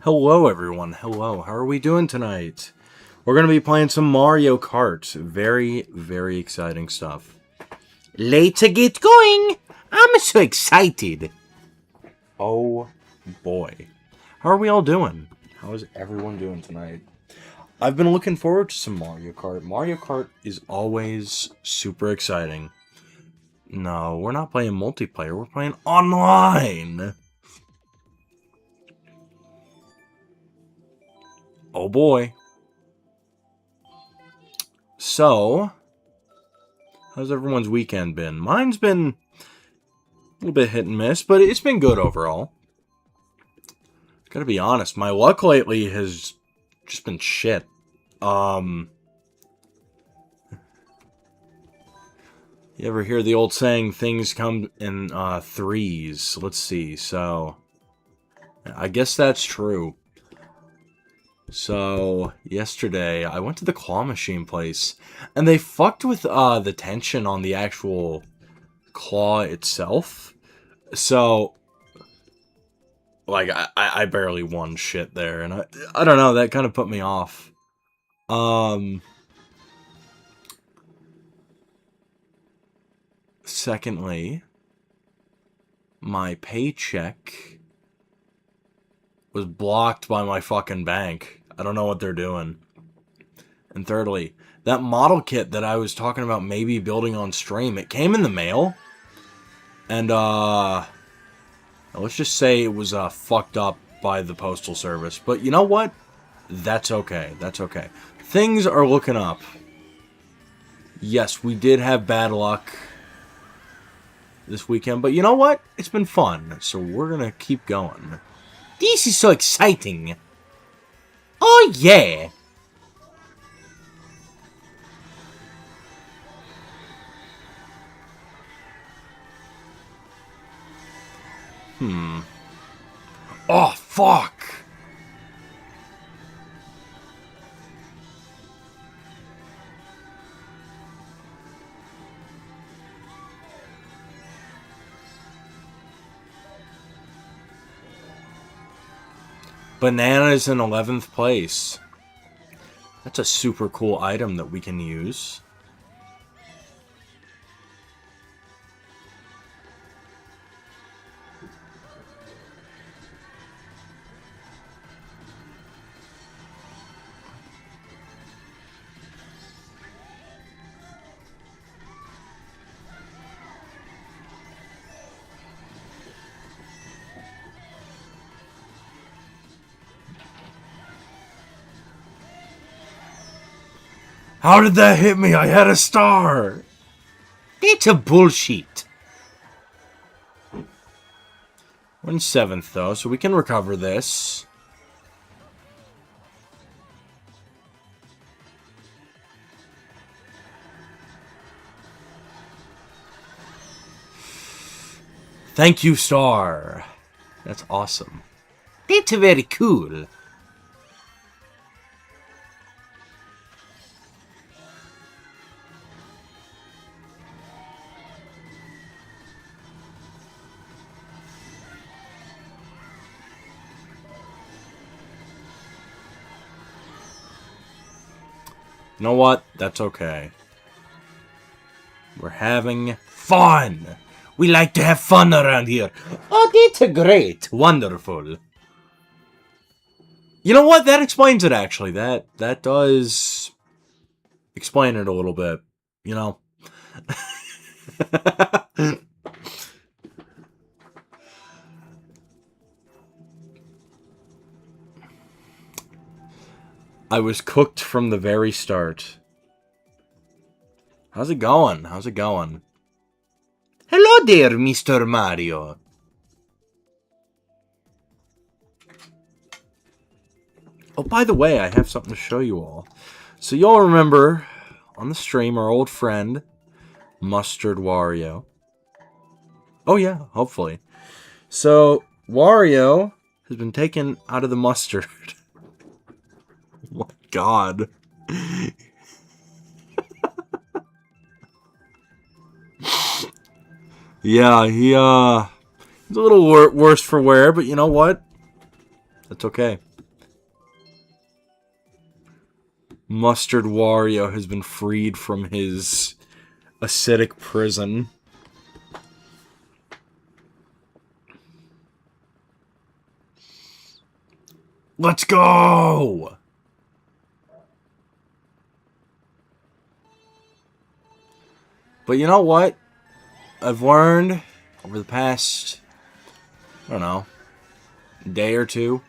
Hello, everyone. Hello. How are we doing tonight? We're going to be playing some Mario Kart. Very, very exciting stuff. Let's get going. I'm so excited. Oh, boy. How are we all doing? How is everyone doing tonight? I've been looking forward to some Mario Kart. Mario Kart is always super exciting. No, we're not playing multiplayer. We're playing online. Oh boy. So, how's everyone's weekend been? Mine's been a little bit hit and miss, but it's been good overall. Gotta be honest, my luck lately has just been shit. You ever hear the old saying, things come in threes? Let's see, so I guess that's true. So, yesterday, I went to the claw machine place, and they fucked with the tension on the actual claw itself. So, like, I barely won shit there, and I don't know, that kind of put me off. Secondly, my paycheck was blocked by my fucking bank. I don't know what they're doing. And thirdly, that model kit that I was talking about maybe building on stream, it came in the mail. And, let's just say it was, fucked up by the postal service. But you know what? That's okay. That's okay. Things are looking up. Yes, we did have bad luck this weekend. But you know what? It's been fun. So we're gonna keep going. This is so exciting. Oh, yeah. Oh, fuck. Bananas in 11th place. That's a super cool item that we can use. How did that hit me? I had a star. It's a bullshit. We're in 7th, though, so we can recover this. Thank you, star. That's awesome. It's very cool. You know what? That's okay. We're having fun. We like to have fun around here. Oh, that's great. Wonderful. You know what? That explains it, actually. That does explain it a little bit. You know? I was cooked from the very start. How's it going? How's it going? Hello there, Mr. Mario. Oh, by the way, I have something to show you all. So y'all remember, on the stream, our old friend, Mustard Wario. Oh yeah, hopefully. So, Wario has been taken out of the mustard. Oh my god. Yeah, he's a little worse for wear, but you know what? That's okay. Mustard Wario has been freed from his acidic prison. Let's go! But you know what? I've learned over the past, I don't know, day or two,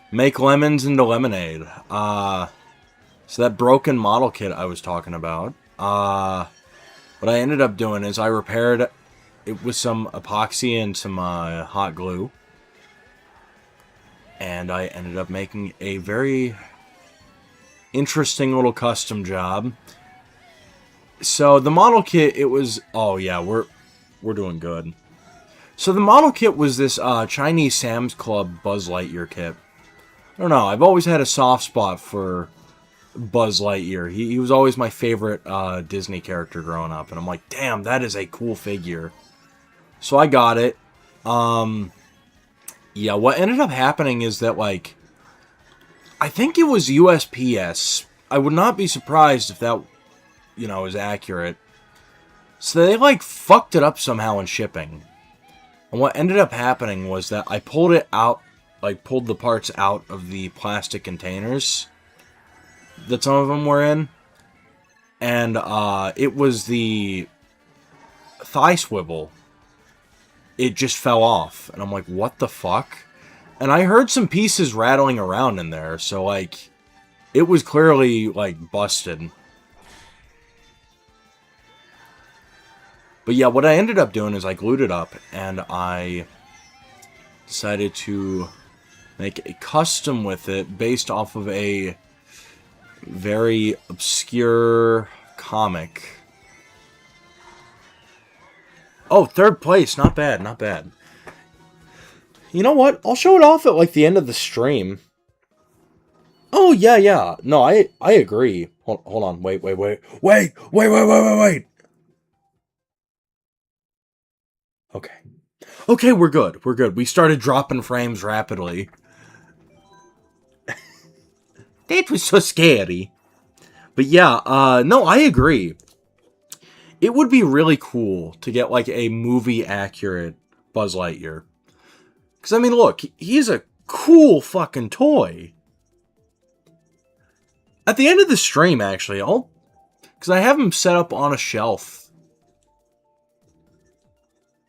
make lemons into lemonade. So that broken model kit I was talking about, what I ended up doing is I repaired it with some epoxy and some hot glue. And I ended up making a very interesting little custom job. So the model kit, it was, oh yeah, we're doing good. So the model kit was this Chinese Sam's Club Buzz Lightyear kit. I don't know, I've always had a soft spot for Buzz Lightyear. He was always my favorite Disney character growing up, and I'm like, damn, that is a cool figure. So I got it. Yeah, what ended up happening is that, like, I think it was USPS. I would not be surprised if that, you know, is accurate. So they, like, fucked it up somehow in shipping. And what ended up happening was that I pulled it out, like, pulled the parts out of the plastic containers that some of them were in. And it was the thigh swivel. It just fell off. And I'm like, what the fuck? And I heard some pieces rattling around in there. So, like, it was clearly, like, busted. But yeah, what I ended up doing is I glued it up. And I decided to make a custom with it based off of a very obscure comic. Oh, third place. Not bad, not bad. You know what? I'll show it off at, like, the end of the stream. Oh, yeah, yeah. No, I agree. Hold on. Wait. Okay. Okay, we're good. We're good. We started dropping frames rapidly. That was so scary. But yeah, no, I agree. It would be really cool to get, like, a movie-accurate Buzz Lightyear. Because, I mean, look, he's a cool fucking toy. At the end of the stream, actually, because I have him set up on a shelf.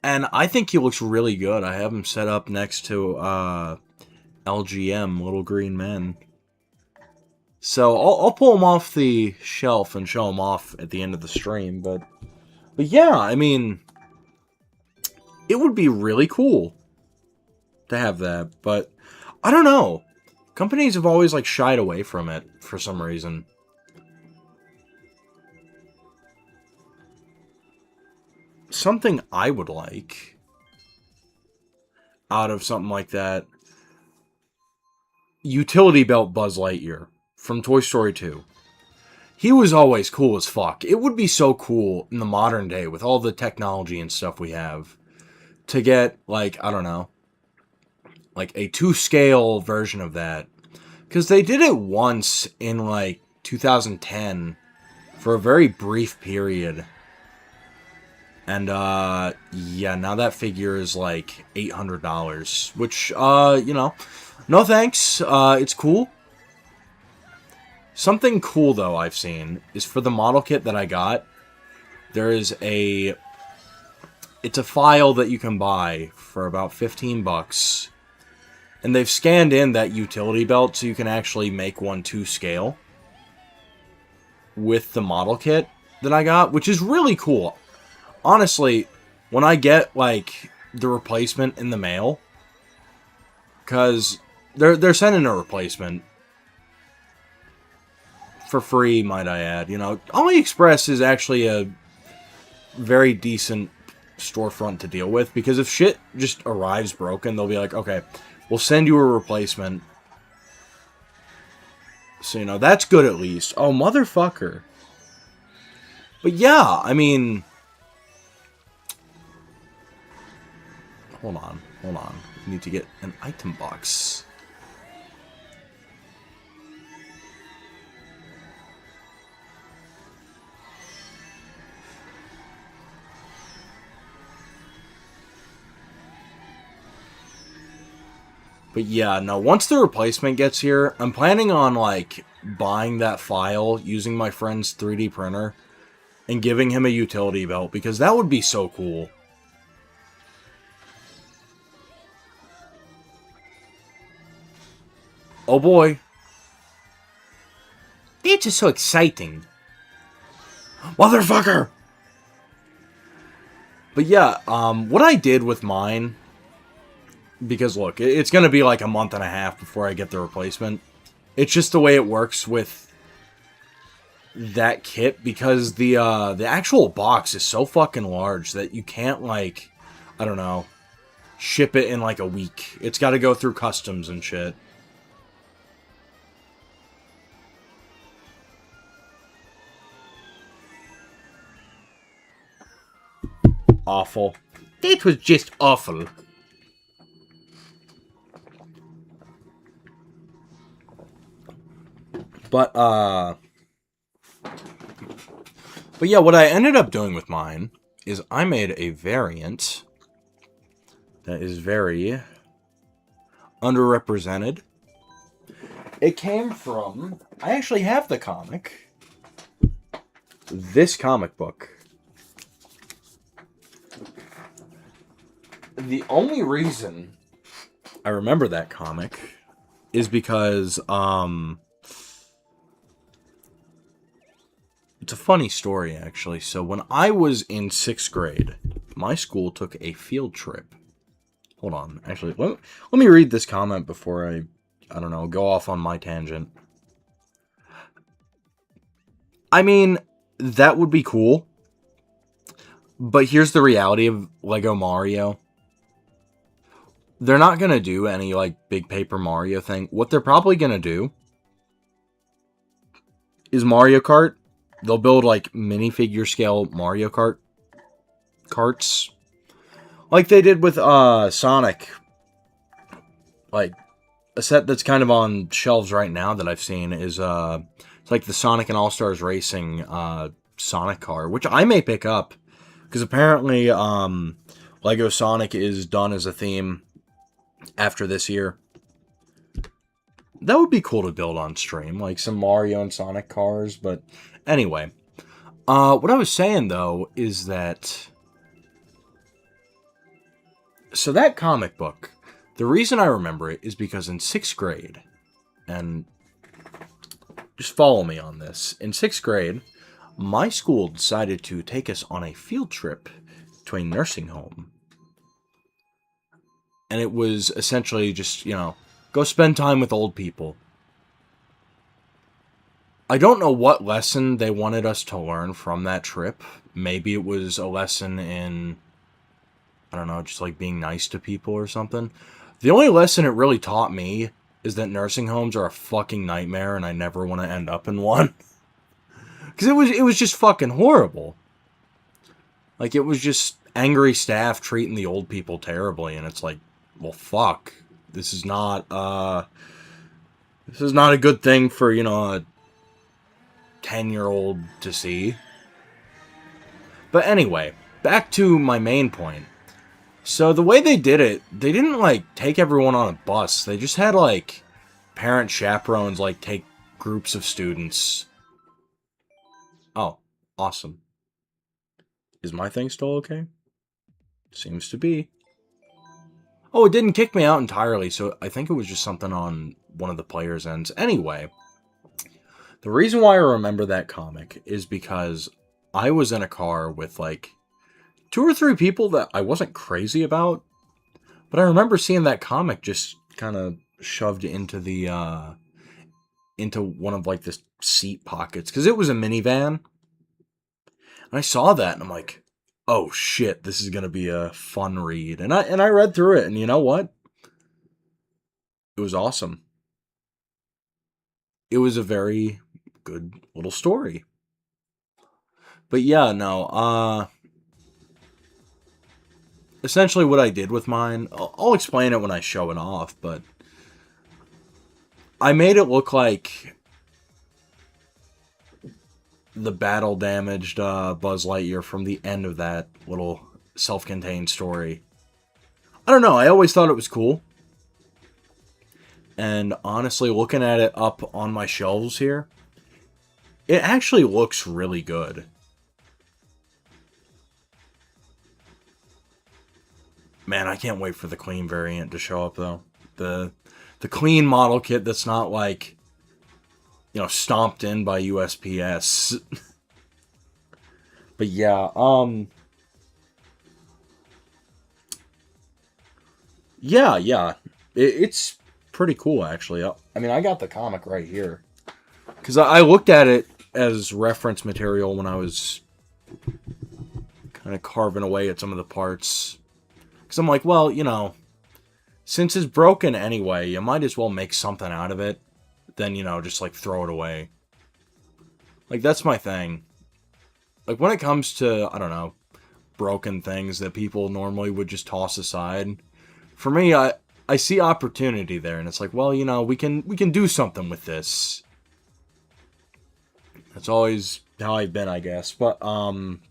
And I think he looks really good. I have him set up next to, LGM, Little Green Men. So, I'll pull him off the shelf and show him off at the end of the stream, but yeah, I mean, it would be really cool to have that, but I don't know. Companies have always, like, shied away from it for some reason. Something I would like out of something like that, utility belt Buzz Lightyear from Toy Story 2. He was always cool as fuck. It would be so cool in the modern day with all the technology and stuff we have to get, like, I don't know, like a 2-scale version of that. Because they did it once in, like, 2010 for a very brief period. And, yeah, now that figure is, like, $800. Which, you know, no thanks. It's cool. Something cool, though, I've seen, is for the model kit that I got, there is it's a file that you can buy for about 15 bucks. And they've scanned in that utility belt so you can actually make one to scale with the model kit that I got, which is really cool. Honestly, when I get, like, the replacement in the mail, because they're sending a replacement for free, might I add. You know, AliExpress is actually a very decent storefront to deal with, because if shit just arrives broken, they'll be like, okay, we'll send you a replacement. So, you know, that's good at least. Oh, motherfucker. But yeah, I mean, hold on. We need to get an item box. But yeah, no, once the replacement gets here, I'm planning on, like, buying that file, using my friend's 3D printer, and giving him a utility belt, because that would be so cool. Oh boy. It's just so exciting. Motherfucker! But yeah, what I did with mine, because look, it's going to be like a month and a half before I get the replacement. It's just the way it works with that kit, because the actual box is so fucking large that you can't, like, I don't know, ship it in like a week. It's got to go through customs and shit. Awful. That was just awful. But yeah, what I ended up doing with mine is I made a variant that is very underrepresented. It came from... I actually have the comic. This comic book. The only reason I remember that comic is because, it's a funny story, actually. So when I was in 6th grade, my school took a field trip. Hold on. Actually, let me read this comment before I don't know, go off on my tangent. I mean, that would be cool. But here's the reality of Lego Mario. They're not going to do any, like, big paper Mario thing. What they're probably going to do is Mario Kart. They'll build, like, minifigure scale Mario Kart carts. Like they did with Sonic. Like, a set that's kind of on shelves right now that I've seen is it's like the Sonic and All-Stars Racing Sonic car, which I may pick up. Because apparently Lego Sonic is done as a theme after this year. That would be cool to build on stream, like some Mario and Sonic cars, but anyway. What I was saying, though, is that... So that comic book, the reason I remember it is because in 6th grade, and just follow me on this, in 6th grade, my school decided to take us on a field trip to a nursing home. And it was essentially just, you know, go spend time with old people. I don't know what lesson they wanted us to learn from that trip. Maybe it was a lesson in, I don't know, just like being nice to people or something. The only lesson it really taught me is that nursing homes are a fucking nightmare and I never want to end up in one. Because it was just fucking horrible. Like, it was just angry staff treating the old people terribly, and it's like, well, fuck. This is not a good thing for, you know, a 10-year-old to see. But anyway, back to my main point. So the way they did it, they didn't, like, take everyone on a bus. They just had, like, parent chaperones, like, take groups of students. Oh, awesome. Is my thing still okay? Seems to be. Oh, it didn't kick me out entirely, so I think it was just something on one of the players' ends. Anyway, the reason why I remember that comic is because I was in a car with, like, 2 or 3 people that I wasn't crazy about, but I remember seeing that comic just kind of shoved into the, into one of, like, the seat pockets, because it was a minivan. And I saw that, and I'm like, oh shit, this is going to be a fun read. And I read through it, and you know what? It was awesome. It was a very good little story. But yeah, no, essentially what I did with mine, I'll explain it when I show it off, but I made it look like the battle-damaged Buzz Lightyear from the end of that little self-contained story. I don't know, I always thought it was cool. And honestly, looking at it up on my shelves here, it actually looks really good. Man, I can't wait for the clean variant to show up, though. The clean model kit that's not, like, you know, stomped in by USPS. But yeah, yeah. It's pretty cool, actually. I mean, I got the comic right here. Because I looked at it as reference material when I was kind of carving away at some of the parts. Because I'm like, well, you know, since it's broken anyway, you might as well make something out of it. Then, you know, just, like, throw it away. Like, that's my thing. Like, when it comes to, I don't know, broken things that people normally would just toss aside, for me, I see opportunity there, and it's like, well, you know, we can do something with this. That's always how I've been, I guess. But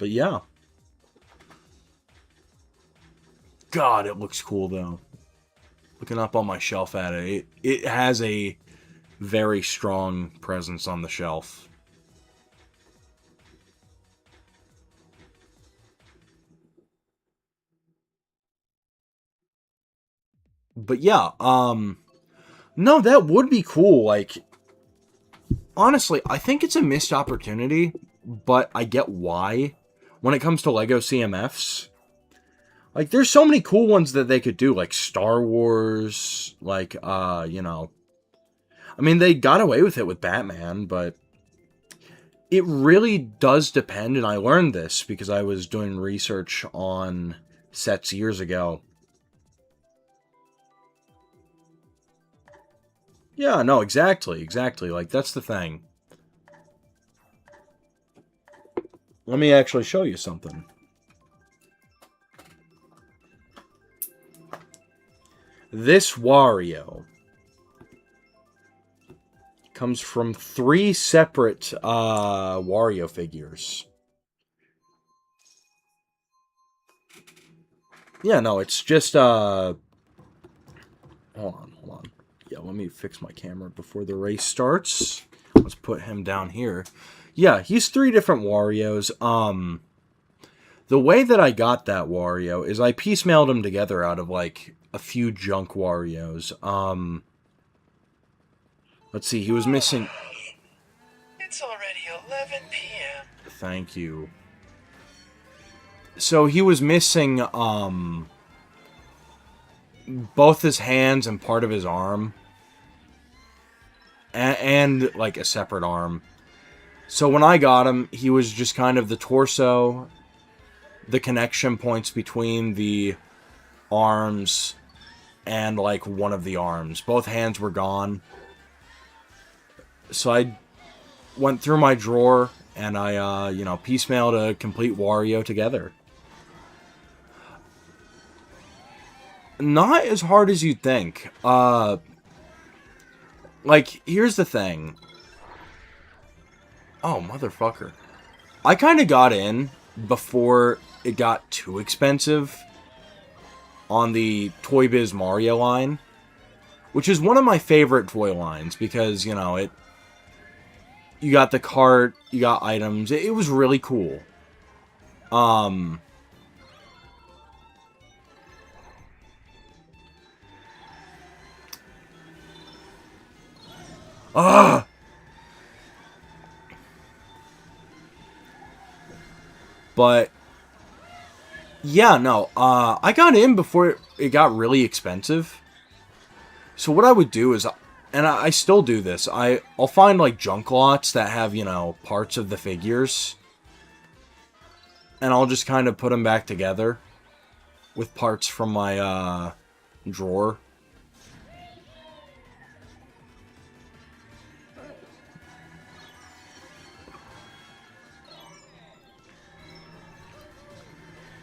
yeah. God, it looks cool, though. Looking up on my shelf at it, it has a very strong presence on the shelf. But yeah, no, that would be cool. Like, honestly, I think it's a missed opportunity, but I get why. When it comes to Lego CMFs, like, there's so many cool ones that they could do, like Star Wars, like, you know. I mean, they got away with it with Batman, but it really does depend, and I learned this because I was doing research on sets years ago. Yeah, no, exactly. Like, that's the thing. Let me actually show you something. This Wario comes from 3 separate Wario figures. Yeah, no, it's just hold on. Yeah, let me fix my camera before the race starts. Let's put him down here. Yeah, he's 3 different Warios. The way that I got that Wario is I piecemealed them together out of, like, a few junk Warios. Let's see, he was missing... It's already 11 p.m. Thank you. So he was missing, both his hands and part of his arm. And like, a separate arm. So when I got him, he was just kind of the torso, the connection points between the arms, and, like, one of the arms. Both hands were gone. So I went through my drawer, and I, you know, piecemealed a complete Wario together. Not as hard as you'd think. Like, here's the thing. Oh, motherfucker. I kind of got in before it got too expensive on the Toy Biz Mario line, which is one of my favorite toy lines because, you know, you got the cart, you got items. It was really cool. But yeah, no, I got in before it got really expensive. So what I would do is, and I still do this, I'll find, like, junk lots that have, you know, parts of the figures, and I'll just kind of put them back together with parts from my drawer.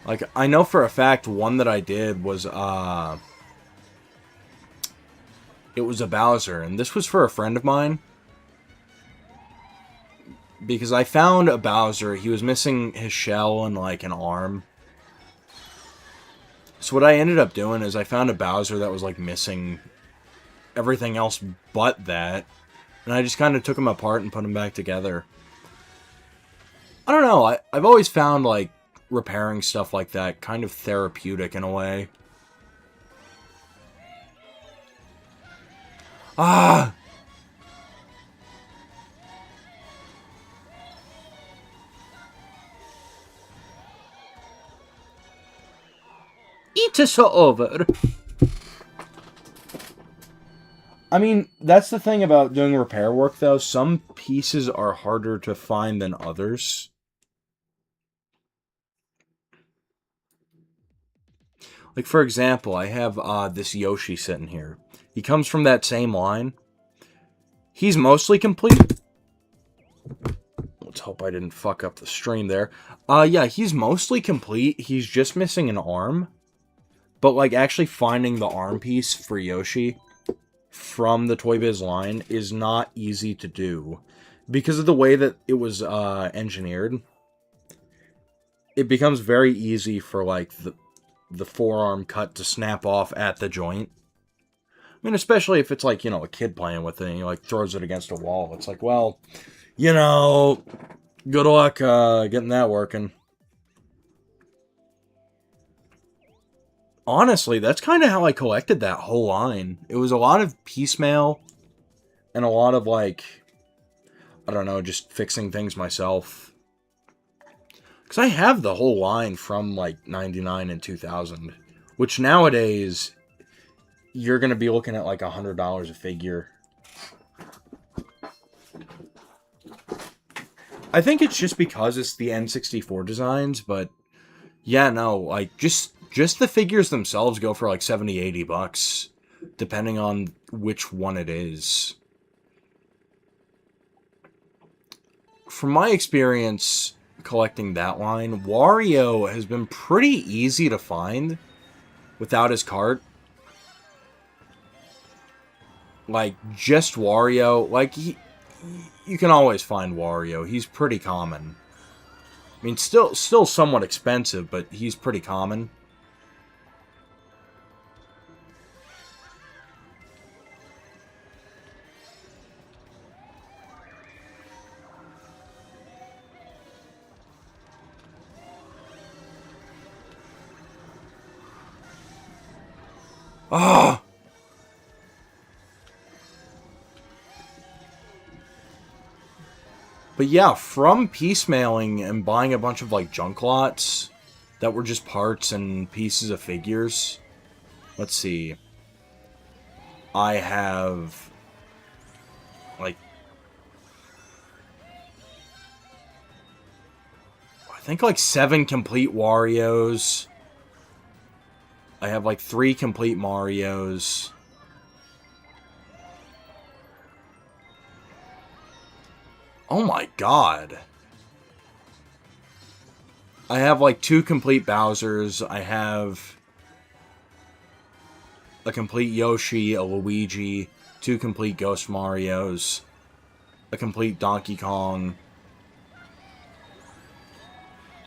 Like, I know for a fact one that I did was, it was a Bowser, and this was for a friend of mine. Because I found a Bowser, he was missing his shell and, like, an arm. So what I ended up doing is I found a Bowser that was, like, missing everything else but that. And I just kind of took them apart and put them back together. I don't know. I've always found, like, repairing stuff like that kind of therapeutic in a way. Ah! It is over. I mean, that's the thing about doing repair work, though. Some pieces are harder to find than others. Like, for example, I have this Yoshi sitting here. He comes from that same line. He's mostly complete. Let's hope I didn't fuck up the stream there. Yeah, he's mostly complete. He's just missing an arm. But, like, actually finding the arm piece for Yoshi from the Toy Biz line is not easy to do. Because of the way that it was engineered, it becomes very easy for, like, the forearm cut to snap off at the joint. I mean, especially if it's, like, you know, a kid playing with it and he, like, throws it against a wall. It's like, well, you know, good luck getting that working. Honestly, that's kind of how I collected that whole line. It was a lot of piecemeal and a lot of, like, I don't know, just fixing things myself. Because I have the whole line from, like, 99 and 2000. Which nowadays, you're going to be looking at, like, $100 a figure. I think it's just because it's the N64 designs, but yeah, no, like, just the figures themselves go for, like, 70, 80 bucks, depending on which one it is. From my experience collecting that line, Wario has been pretty easy to find without his cart. Like, just Wario, like, you can always find Wario. He's pretty common. I mean, still somewhat expensive, but he's pretty common. Ah! But yeah, from piecemailing and buying a bunch of, like, junk lots that were just parts and pieces of figures. Let's see. I have, like, I think, like, 7 complete Warios. I have, like, 3 complete Marios. Oh my god. I have, like, 2 complete Bowsers. I have a complete Yoshi, a Luigi, 2 complete Ghost Marios, a complete Donkey Kong.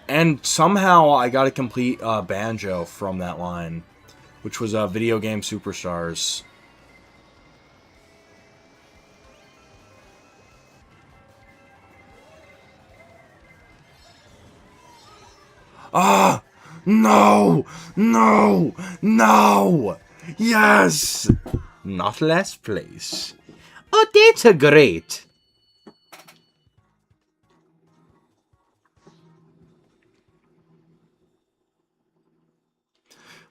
And somehow I got a complete Banjo from that line, which was Video Game Superstars. Ah! No! No! No! Yes! Not last place. Oh, that's a great.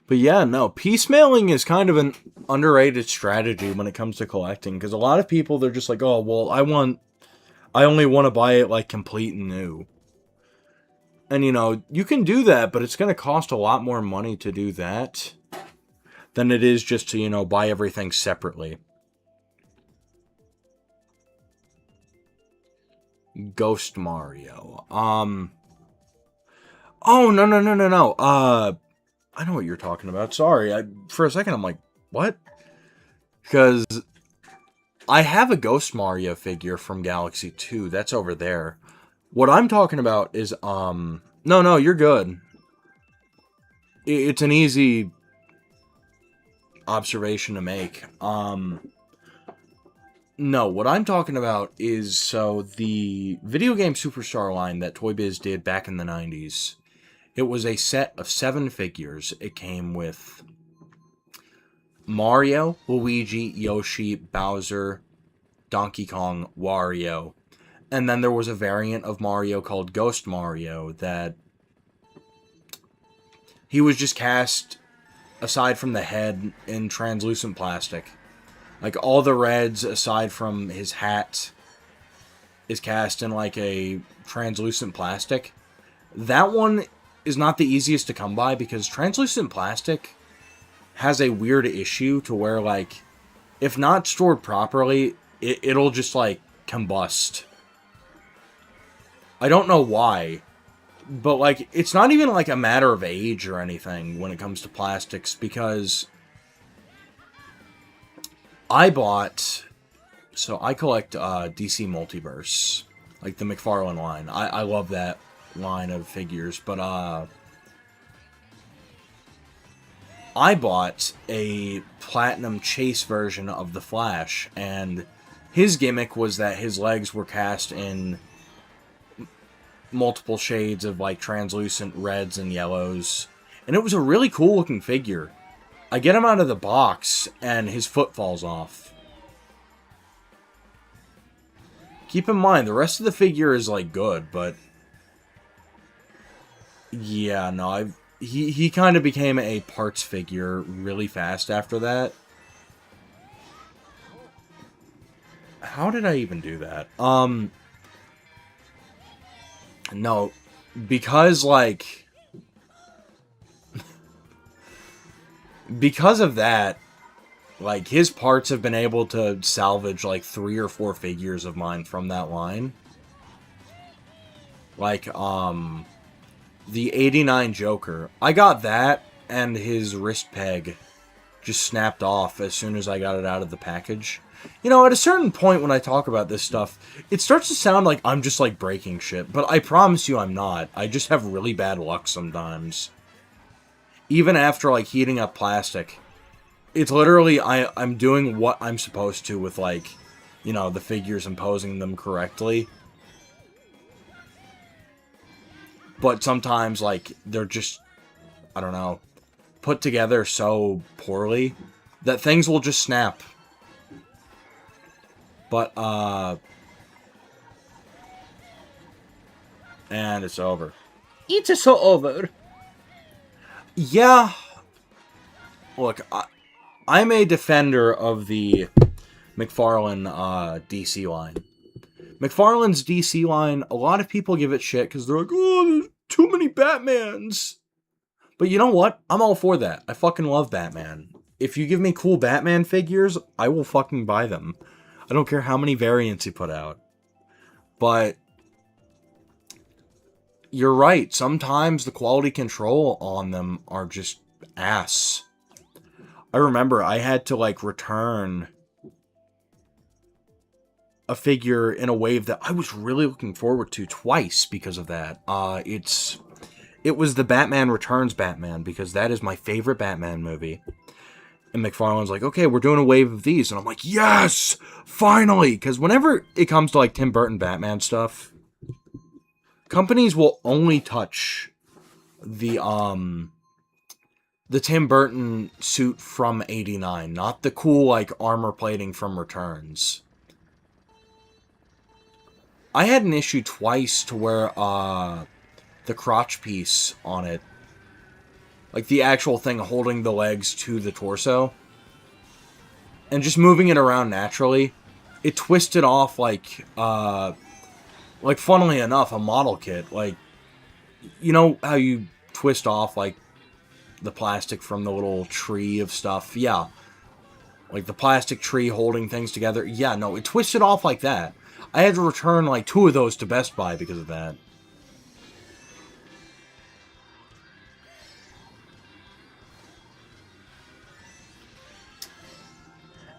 But yeah, no, piecemailing is kind of an underrated strategy when it comes to collecting, because a lot of people, they're just like, oh, well, I only want to buy it, like, complete and new. And, you know, you can do that, but it's going to cost a lot more money to do that than it is just to, you know, buy everything separately. Ghost Mario. Oh, no. I know what you're talking about. Sorry. For a second, I'm like, what? Because I have a Ghost Mario figure from Galaxy 2. That's over there. What I'm talking about is, no, you're good. It's an easy observation to make. No, what I'm talking about is, so the video game Superstar line that Toy Biz did back in the 90s, it was a set of 7 figures. It came with Mario, Luigi, Yoshi, Bowser, Donkey Kong, Wario. And then there was a variant of Mario called Ghost Mario that he was just cast, aside from the head, in translucent plastic. Like, all the reds, aside from his hat, is cast in, like, a translucent plastic. That one is not the easiest to come by, because translucent plastic has a weird issue to where, like, if not stored properly, it'll just, like, combust. I don't know why, but, like, it's not even, like, a matter of age or anything when it comes to plastics, because I collect DC Multiverse, like the McFarlane line. I love that line of figures, but I bought a Platinum Chase version of the Flash, and his gimmick was that his legs were cast in multiple shades of, like, translucent reds and yellows, and it was a really cool looking figure. I get him out of the box, and his foot falls off. Keep in mind, the rest of the figure is, like, good, but yeah, no, he kind of became a parts figure really fast after that. How did I even do that? No, because, like, because of that, like, his parts have been able to salvage, like, 3 or 4 figures of mine from that line. Like, the 89 Joker. I got that, and his wrist peg just snapped off as soon as I got it out of the package. You know, at a certain point when I talk about this stuff, it starts to sound like I'm just, like, breaking shit. But I promise you I'm not. I just have really bad luck sometimes. Even after, like, heating up plastic. It's literally, I'm doing what I'm supposed to with, like, you know, the figures and posing them correctly. But sometimes, like, they're just, I don't know, put together so poorly that things will just snap. But, and it's over. It's so over. Yeah. Look, I'm a defender of the McFarlane DC line. McFarlane's DC line, a lot of people give it shit because they're like, oh, there's too many Batmans. But you know what? I'm all for that. I fucking love Batman. If you give me cool Batman figures, I will fucking buy them. I don't care how many variants you put out. But you're right. Sometimes the quality control on them are just ass. I remember I had to, like, return a figure in a wave that I was really looking forward to twice because of that. It was the Batman Returns Batman, because that is my favorite Batman movie. And McFarlane's like, okay, we're doing a wave of these. And I'm like, yes! Finally! Because whenever it comes to, like, Tim Burton Batman stuff, companies will only touch the Tim Burton suit from 89, not the cool, like, armor plating from Returns. I had an issue twice to where, the crotch piece on it, like the actual thing holding the legs to the torso, and just moving it around naturally, it twisted off like funnily enough, a model kit. Like, you know how you twist off, like, the plastic from the little tree of stuff? Yeah. Like the plastic tree holding things together. Yeah, no, it twisted off like that. I had to return, like, 2 of those to Best Buy because of that.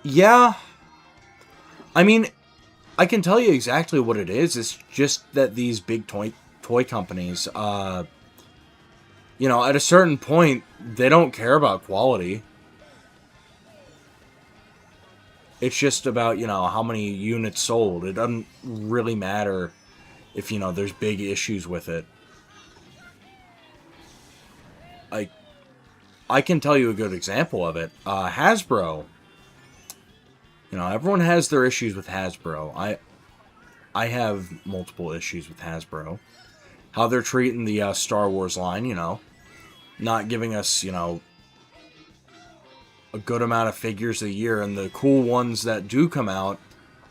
Yeah. I mean, I can tell you exactly what it is. It's just that these big toy companies, you know, at a certain point, they don't care about quality. It's just about, how many units sold. It doesn't really matter if, there's big issues with it. I can tell you a good example of it. Hasbro. Everyone has their issues with Hasbro. I have multiple issues with Hasbro. How they're treating the Star Wars line, not giving us, a good amount of figures a year, and the cool ones that do come out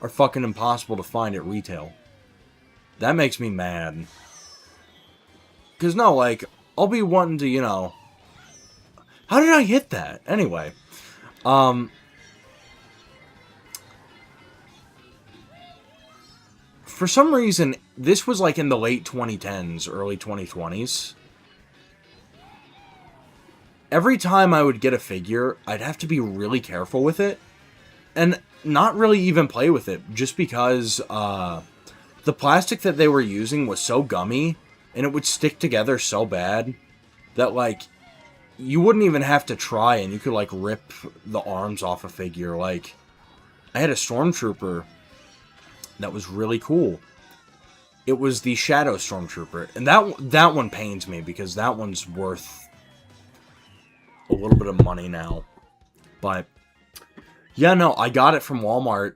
are fucking impossible to find at retail. That makes me mad. Because, no, like, I'll be wanting to, How did I hit that? Anyway. For some reason, this was like in the late 2010s, early 2020s. Every time I would get a figure, I'd have to be really careful with it. And not really even play with it. Just because the plastic that they were using was so gummy. And it would stick together so bad. That, like, you wouldn't even have to try. And you could, like, rip the arms off a figure. Like, I had a Stormtrooper that was really cool. It was the Shadow Stormtrooper. And that one pains me. Because that one's worth a little bit of money now. But yeah, no, I got it from Walmart.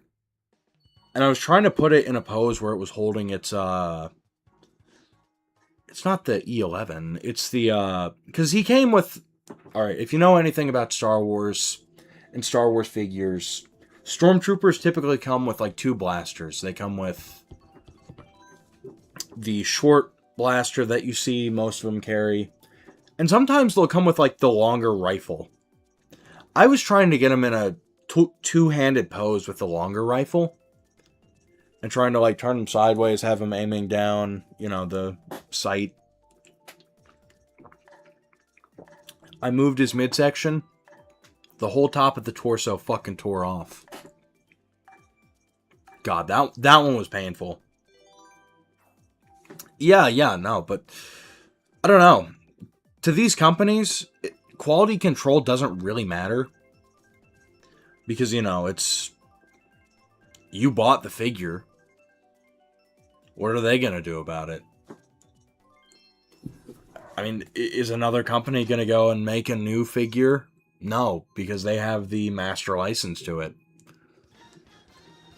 And I was trying to put it in a pose where it was holding its it's not the E11. It's the because he came with, alright, if you know anything about Star Wars and Star Wars figures, Stormtroopers typically come with like 2 blasters. They come with the short blaster that you see most of them carry. And sometimes they'll come with, like, the longer rifle. I was trying to get him in a two-handed pose with the longer rifle. And trying to, like, turn him sideways, have him aiming down, the sight. I moved his midsection. The whole top of the torso fucking tore off. God, that one was painful. Yeah, no, but I don't know. To these companies, quality control doesn't really matter. Because, it's... You bought the figure. What are they going to do about it? I mean, is another company going to go and make a new figure? No, because they have the master license to it.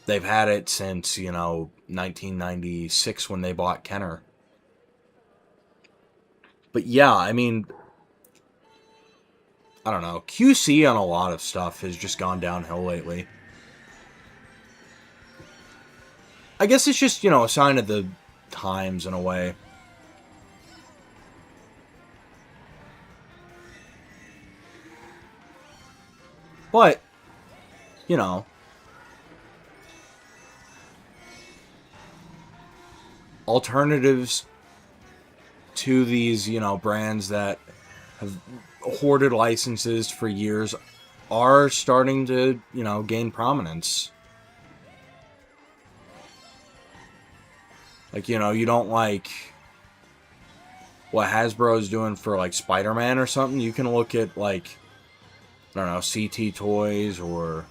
They've had it since, 1996 when they bought Kenner. But yeah, I mean, I don't know. QC on a lot of stuff has just gone downhill lately. I guess it's just, a sign of the times in a way. But, alternatives to these, brands that have hoarded licenses for years are starting to, gain prominence. Like, you don't like what Hasbro is doing for, like, Spider-Man or something. You can look at, like, I don't know, CT Toys or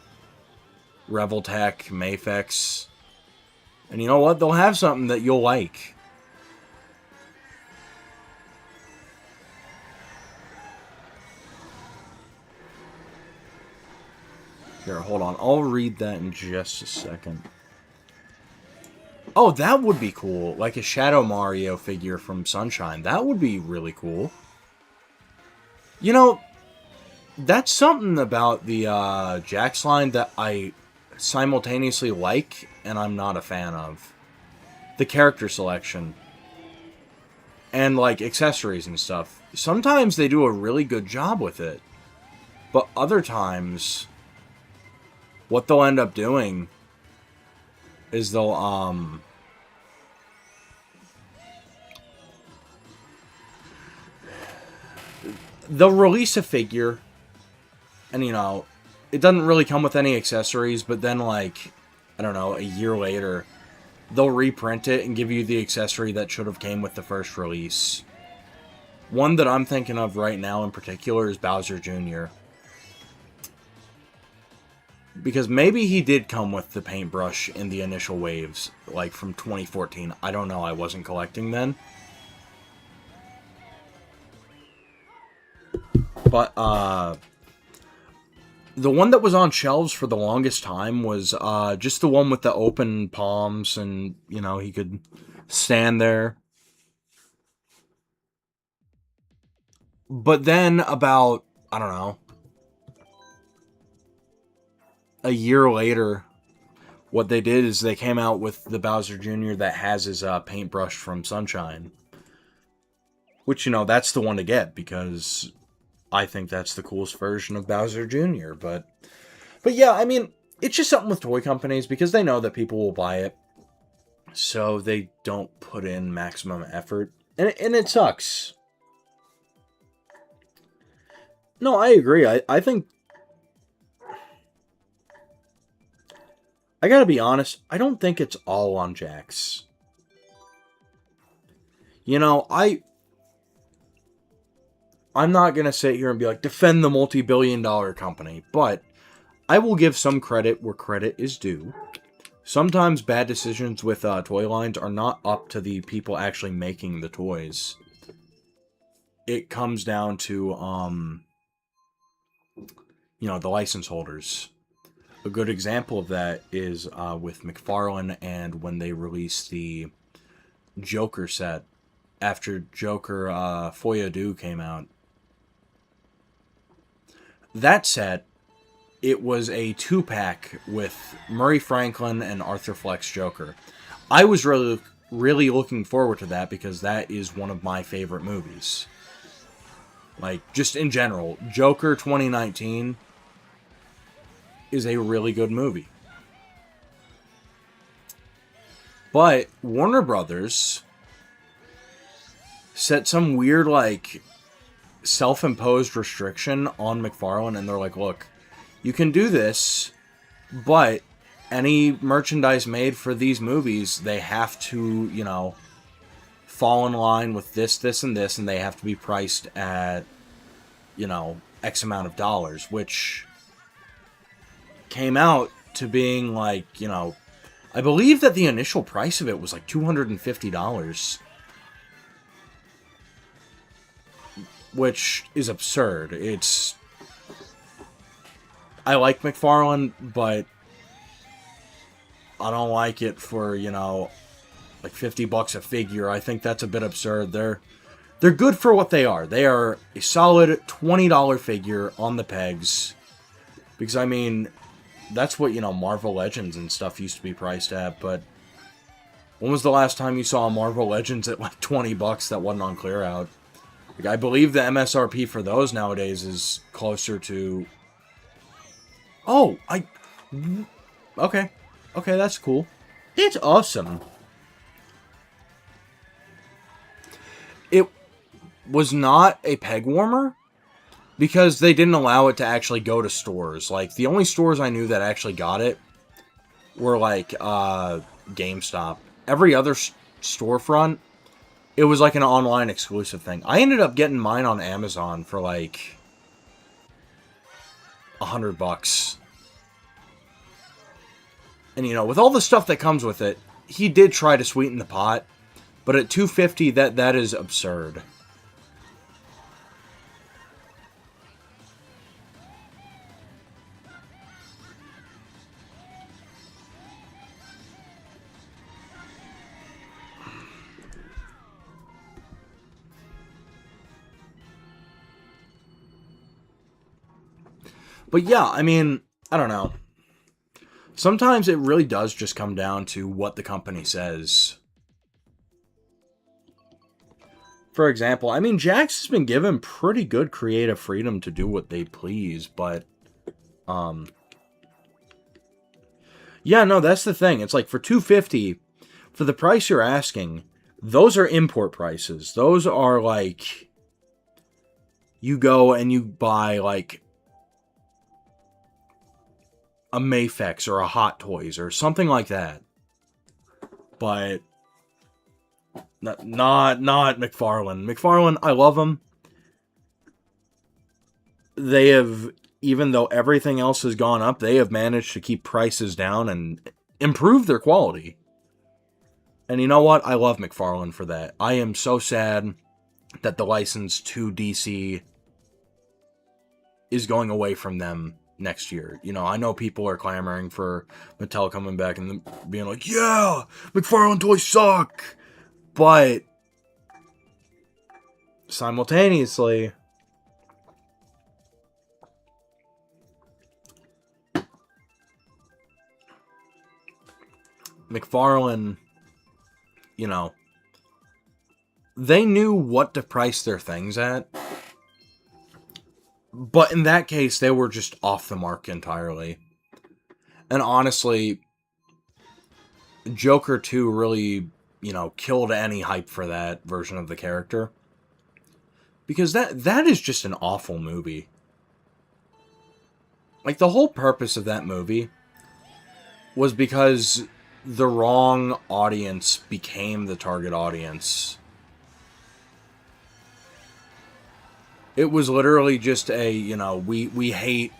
Reveltech, Mafex. And you know what? They'll have something that you'll like. Here, hold on. I'll read that in just a second. Oh, that would be cool. Like a Shadow Mario figure from Sunshine. That would be really cool. That's something about the Jax line that I simultaneously like and I'm not a fan of. The character selection. And, like, accessories and stuff. Sometimes they do a really good job with it. But other times, what they'll end up doing is they'll, they'll release a figure, and, it doesn't really come with any accessories, but then, like, I don't know, a year later, they'll reprint it and give you the accessory that should have came with the first release. One that I'm thinking of right now in particular is Bowser Jr. Because maybe he did come with the paintbrush in the initial waves, like from 2014. I don't know, I wasn't collecting then. But, the one that was on shelves for the longest time was just the one with the open palms and, you know, he could stand there. But then about, I don't know, a year later, what they did is they came out with the Bowser Jr. that has his paintbrush from Sunshine. Which, you know, that's the one to get because I think that's the coolest version of Bowser Jr. But yeah, I mean, it's just something with toy companies because they know that people will buy it. So they don't put in maximum effort. And it sucks. No, I agree. I think... I gotta be honest, I don't think it's all on Jax. You know, I'm not gonna sit here and be like, defend the multi-billion-dollar company, but I will give some credit where credit is due. Sometimes bad decisions with toy lines are not up to the people actually making the toys. It comes down to, you know, the license holders. A good example of that is with McFarlane and when they released the Joker set after Joker Foya Do came out. That set, it was a 2-pack with Murray Franklin and Arthur Fleck's Joker. I was really looking forward to that because that is one of my favorite movies. Like, just in general, Joker 2019 is a really good movie. But Warner Brothers set some weird, like, self-imposed restriction on McFarlane, and they're like, look, you can do this, but any merchandise made for these movies, they have to, you know, fall in line with this, this, and this, and they have to be priced at, you know, X amount of dollars, which came out to being like, you know, I believe that the initial price of it was like $250. Which is absurd. I like McFarlane, but I don't like it for, you know, like $50 a figure. I think that's a bit absurd. They're good for what they are. They are a solid $20 figure on the pegs. Because, I mean, that's what, you know, Marvel Legends and stuff used to be priced at, but when was the last time you saw a Marvel Legends at like $20 that wasn't on clear out? Like, I believe the MSRP for those nowadays is closer to... Oh, okay. Okay, that's cool. It's awesome. It was not a peg warmer because they didn't allow it to actually go to stores. Like, the only stores I knew that actually got it were, like, GameStop. Every other storefront, it was like an online exclusive thing. I ended up getting mine on Amazon for like $100. And you know, with all the stuff that comes with it, he did try to sweeten the pot, but at $250, that is absurd. But yeah, I mean, I don't know. Sometimes it really does just come down to what the company says. For example, I mean, Jax has been given pretty good creative freedom to do what they please, but, yeah, no, that's the thing. It's like for $250, for the price you're asking, those are import prices. Those are like, you go and you buy like a Mafex or a Hot Toys or something like that. But not McFarlane. McFarlane, I love them. They have even though everything else has gone up, they have managed to keep prices down and improve their quality. And you know what? I love McFarlane for that. I am so sad that the license to DC is going away from them next year. You know, I know people are clamoring for Mattel coming back and being like, yeah, McFarlane toys suck. But simultaneously, McFarlane, you know, they knew what to price their things at. But in that case, they were just off the mark entirely. And honestly, Joker 2 really, you know, killed any hype for that version of the character. Because that is just an awful movie. Like, the whole purpose of that movie was because the wrong audience became the target audience. It was literally just a, you know, we hate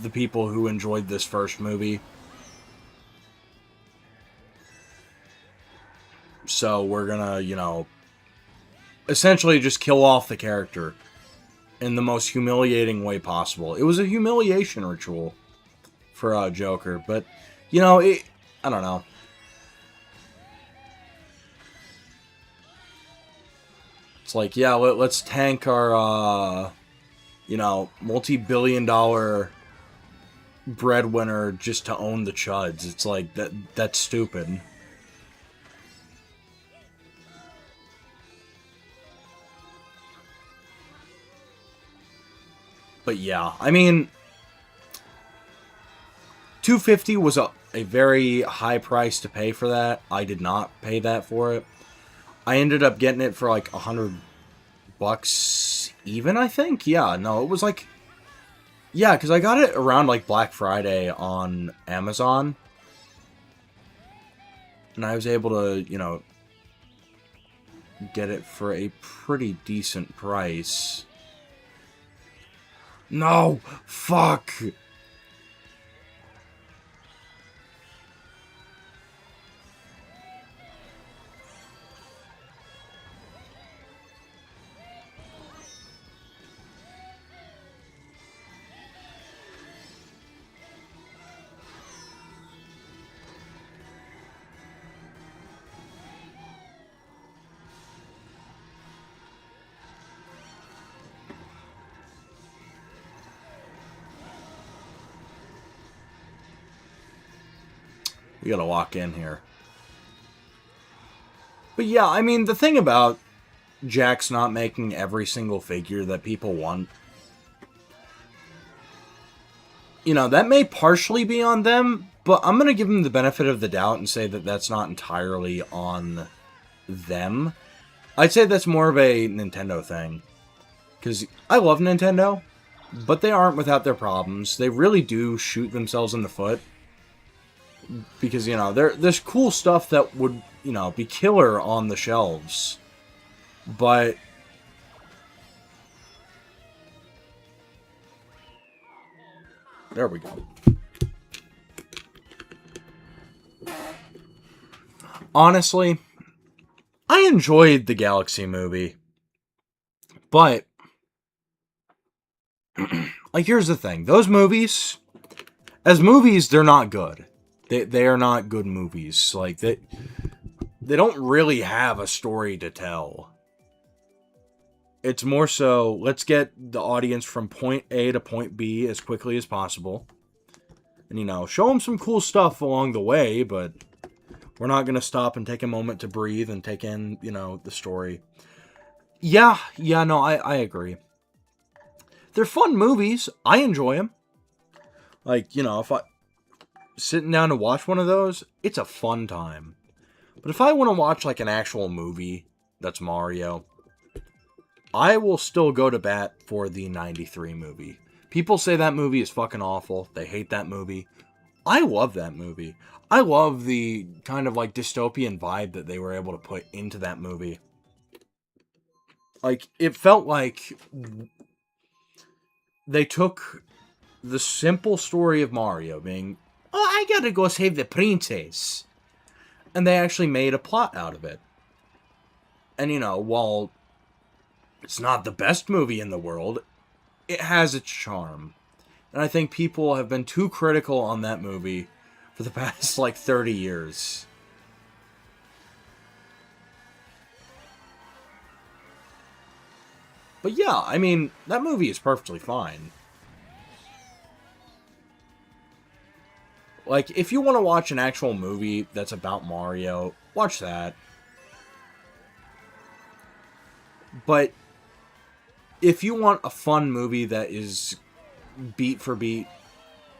the people who enjoyed this first movie. So we're gonna, you know, essentially just kill off the character in the most humiliating way possible. It was a humiliation ritual for Joker, but, you know, I don't know. It's like, yeah, let's tank our, you know, multi-billion-dollar breadwinner just to own the chuds. It's like, that's stupid. But yeah, I mean, $250 was a very high price to pay for that. I did not pay that for it. I ended up getting it for like $100 even, I think. Yeah, no, it was like, yeah, because I got it around like Black Friday on Amazon. And I was able to, you know, get it for a pretty decent price. No! Fuck! We gotta walk in here. But yeah, I mean, the thing about Jakks not making every single figure that people want, you know, that may partially be on them, but I'm gonna give them the benefit of the doubt and say that that's not entirely on them. I'd say that's more of a Nintendo thing. Because I love Nintendo, but they aren't without their problems. They really do shoot themselves in the foot. Because, you know, there's cool stuff that would, you know, be killer on the shelves. But there we go. Honestly, I enjoyed the Galaxy movie. But like, here's the thing. Those movies, as movies, they're not good. They are not good movies. Like, they don't really have a story to tell. It's more so, let's get the audience from point A to point B as quickly as possible. And, you know, show them some cool stuff along the way, but we're not going to stop and take a moment to breathe and take in, you know, the story. Yeah, no, I agree. They're fun movies. I enjoy them. Like, you know, if I sitting down to watch one of those, it's a fun time. But if I want to watch like an actual movie that's Mario, I will still go to bat for the 93 movie. People say that movie is fucking awful. They hate that movie. I love that movie. I love the kind of like dystopian vibe that they were able to put into that movie. Like, it felt like they took the simple story of Mario being, oh, I gotta go save the princess. And they actually made a plot out of it. And, you know, while it's not the best movie in the world, it has its charm. And I think people have been too critical on that movie for the past, like, 30 years. But yeah, I mean, that movie is perfectly fine. Like, if you want to watch an actual movie that's about Mario, watch that. But if you want a fun movie that is beat for beat,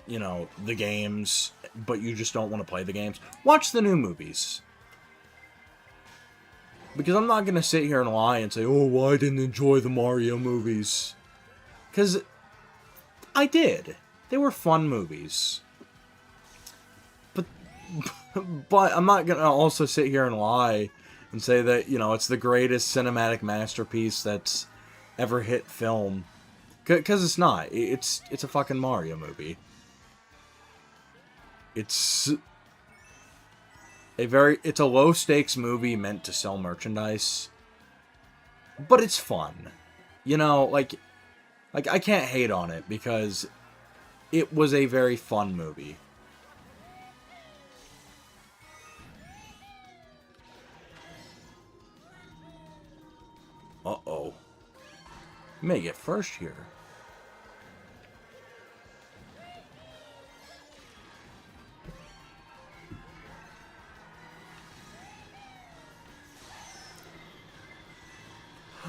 you know, the games, but you just don't want to play the games, watch the new movies. Because I'm not going to sit here and lie and say, oh, well, I didn't enjoy the Mario movies. Because I did. They were fun movies. But I'm not going to also sit here and lie and say that, you know, it's the greatest cinematic masterpiece that's ever hit film. Because it's not. It's a fucking Mario movie. It's a low stakes movie meant to sell merchandise. But it's fun. You know, like I can't hate on it because it was a very fun movie. Uh-oh. You may get first here.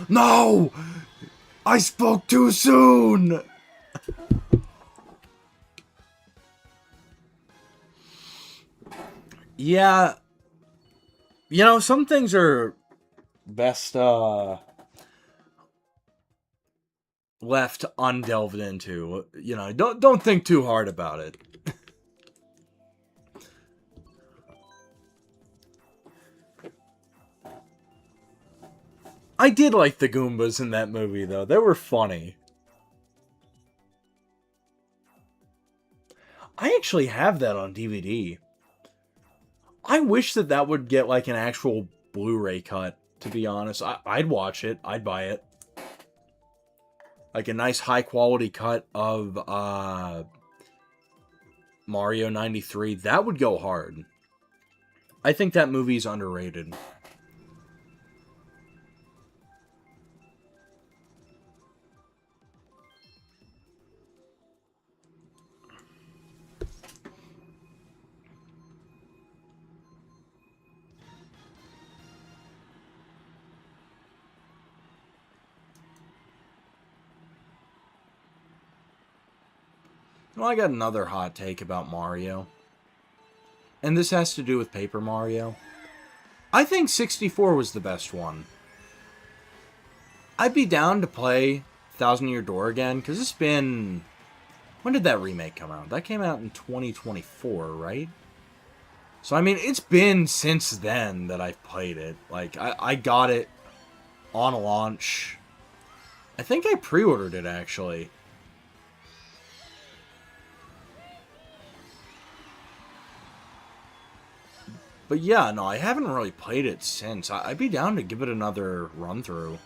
No! I spoke too soon! Yeah. You know, some things are best, left undelved into. You know, don't think too hard about it. I did like the Goombas in that movie, though. They were funny. I actually have that on DVD. I wish that would get, like, an actual Blu-ray cut, to be honest. I'd watch it. I'd buy it. Like a nice high-quality cut of Mario 93. That would go hard. I think that movie's underrated. Well, I got another hot take about Mario. And this has to do with Paper Mario. I think 64 was the best one. I'd be down to play Thousand Year Door again, because it's been... When did that remake come out? That came out in 2024, right? So, I mean, it's been since then that I've played it. Like, I got it on launch. I think I pre-ordered it, actually. But yeah, no, I haven't really played it since. I'd be down to give it another run-through.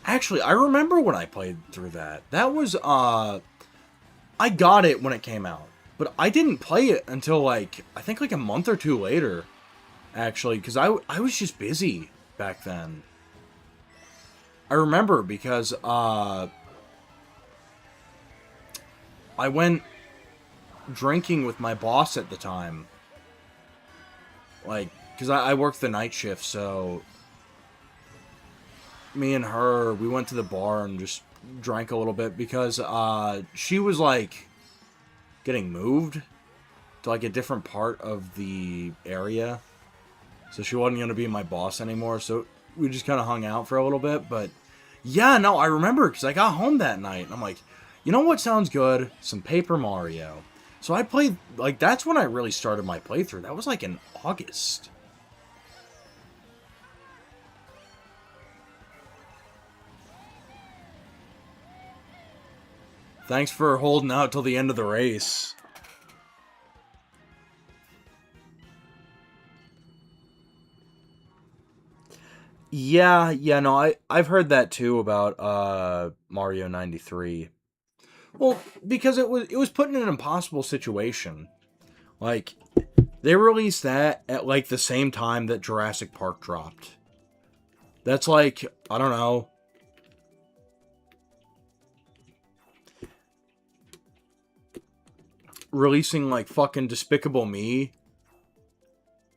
Actually, I remember when I played through that. That was, I got it when it came out. But I didn't play it until, like, I think like a month or two later. Actually, because I was just busy back then. I remember because, I went drinking with my boss at the time. Like, because I worked the night shift, so... Me and her, we went to the bar and just drank a little bit because she was like getting moved to like a different part of the area. So she wasn't going to be my boss anymore. So we just kind of hung out for a little bit. But yeah, no, I remember because I got home that night. And I'm like, you know what sounds good? Some Paper Mario. So I played, like, that's when I really started my playthrough. That was like in August. Thanks for holding out till the end of the race. Yeah, no, I've heard that too about Mario 93. Well, because it was put in an impossible situation. Like, they released that at like the same time that Jurassic Park dropped. That's like, I don't know. Releasing like fucking Despicable Me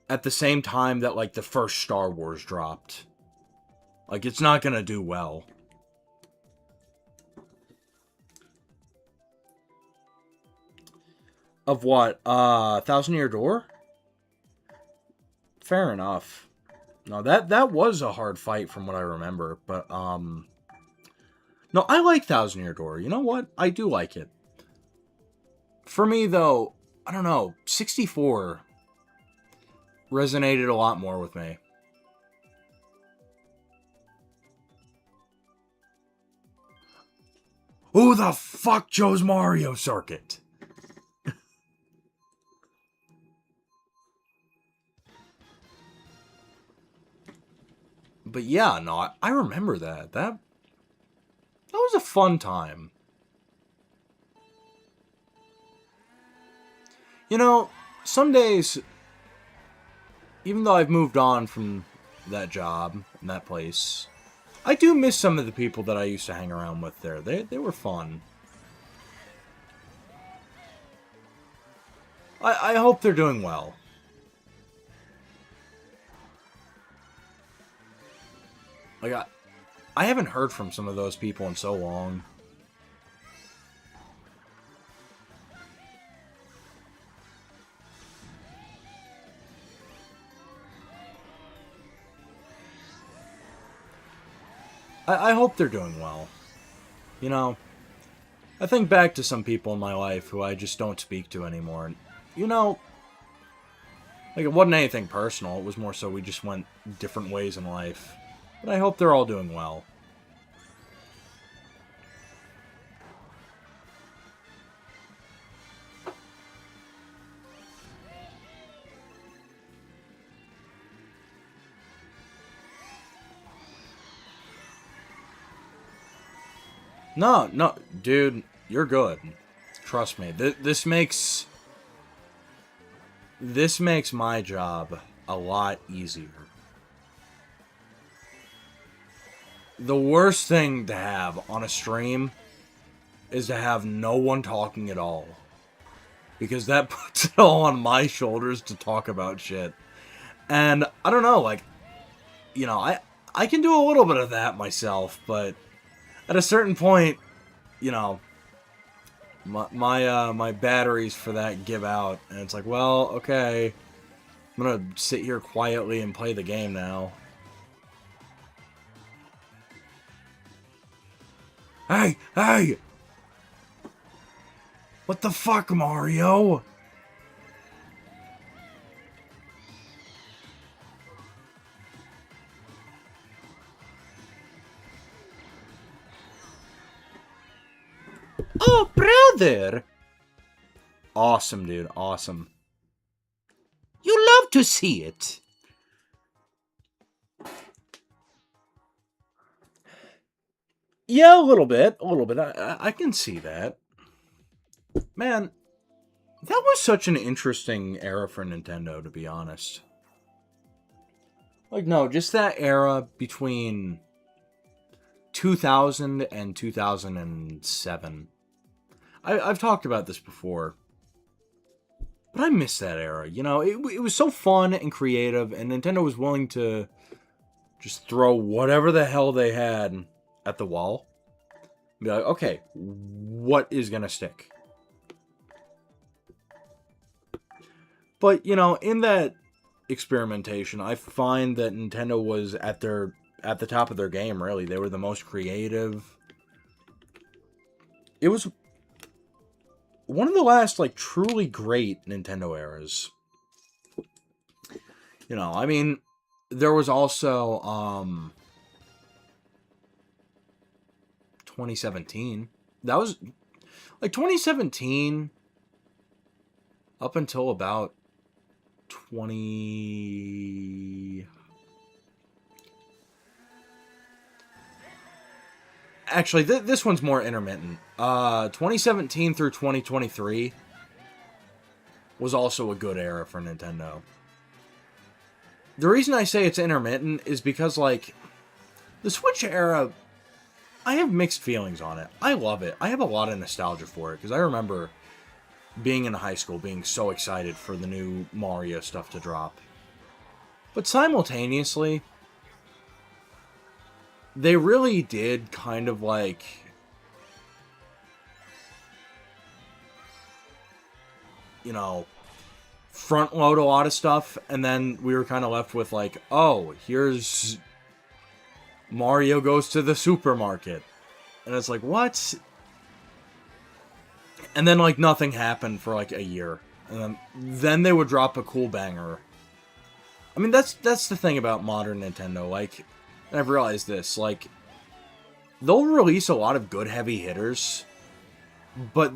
at the same time that like the first Star Wars dropped. Like, it's not gonna do well. Of what? Thousand Year Door? Fair enough. No, that was a hard fight from what I remember, but no, I like Thousand Year Door. You know what? I do like it. For me though, I don't know, 64 resonated a lot more with me. Who the fuck chose Mario Circuit? But yeah, no, I remember that. That was a fun time. You know, some days, even though I've moved on from that job and that place, I do miss some of the people that I used to hang around with there. They were fun. I hope they're doing well. Like, I haven't heard from some of those people in so long. I hope they're doing well. You know, I think back to some people in my life who I just don't speak to anymore. And, you know, like, it wasn't anything personal. It was more so we just went different ways in life. But I hope they're all doing well. No, dude, you're good. Trust me. This makes my job a lot easier. The worst thing to have on a stream is to have no one talking at all. Because that puts it all on my shoulders to talk about shit. And I don't know, like, you know, I can do a little bit of that myself, but at a certain point, you know, my batteries for that give out, and it's like, well, okay, I'm gonna sit here quietly and play the game now. Hey! What the fuck, Mario? Oh, brother! Awesome, dude. Awesome. You love to see it. Yeah, a little bit. I can see that. Man, that was such an interesting era for Nintendo, to be honest. Like, no, just that era between 2000 and 2007. I've talked about this before. But I miss that era. You know, it was so fun and creative, and Nintendo was willing to just throw whatever the hell they had at the wall. Be like, okay, what is gonna stick? But, you know, in that experimentation, I find that Nintendo was at the top of their game, really. They were the most creative. It was one of the last, like, truly great Nintendo eras. You know, I mean, there was also, 2017. That was, like, 2017 up until about 20... Actually, this one's more intermittent. 2017 through 2023 was also a good era for Nintendo. The reason I say it's intermittent is because, like, the Switch era, I have mixed feelings on it. I love it. I have a lot of nostalgia for it, because I remember being in high school, being so excited for the new Mario stuff to drop. But simultaneously, they really did kind of, like, you know, front load a lot of stuff, and then we were kind of left with, like, oh, here's Mario goes to the supermarket. And it's like, what? And then, like, nothing happened for, like, a year. And then they would drop a cool banger. I mean, that's the thing about modern Nintendo. Like, and I've realized this. Like, they'll release a lot of good heavy hitters, but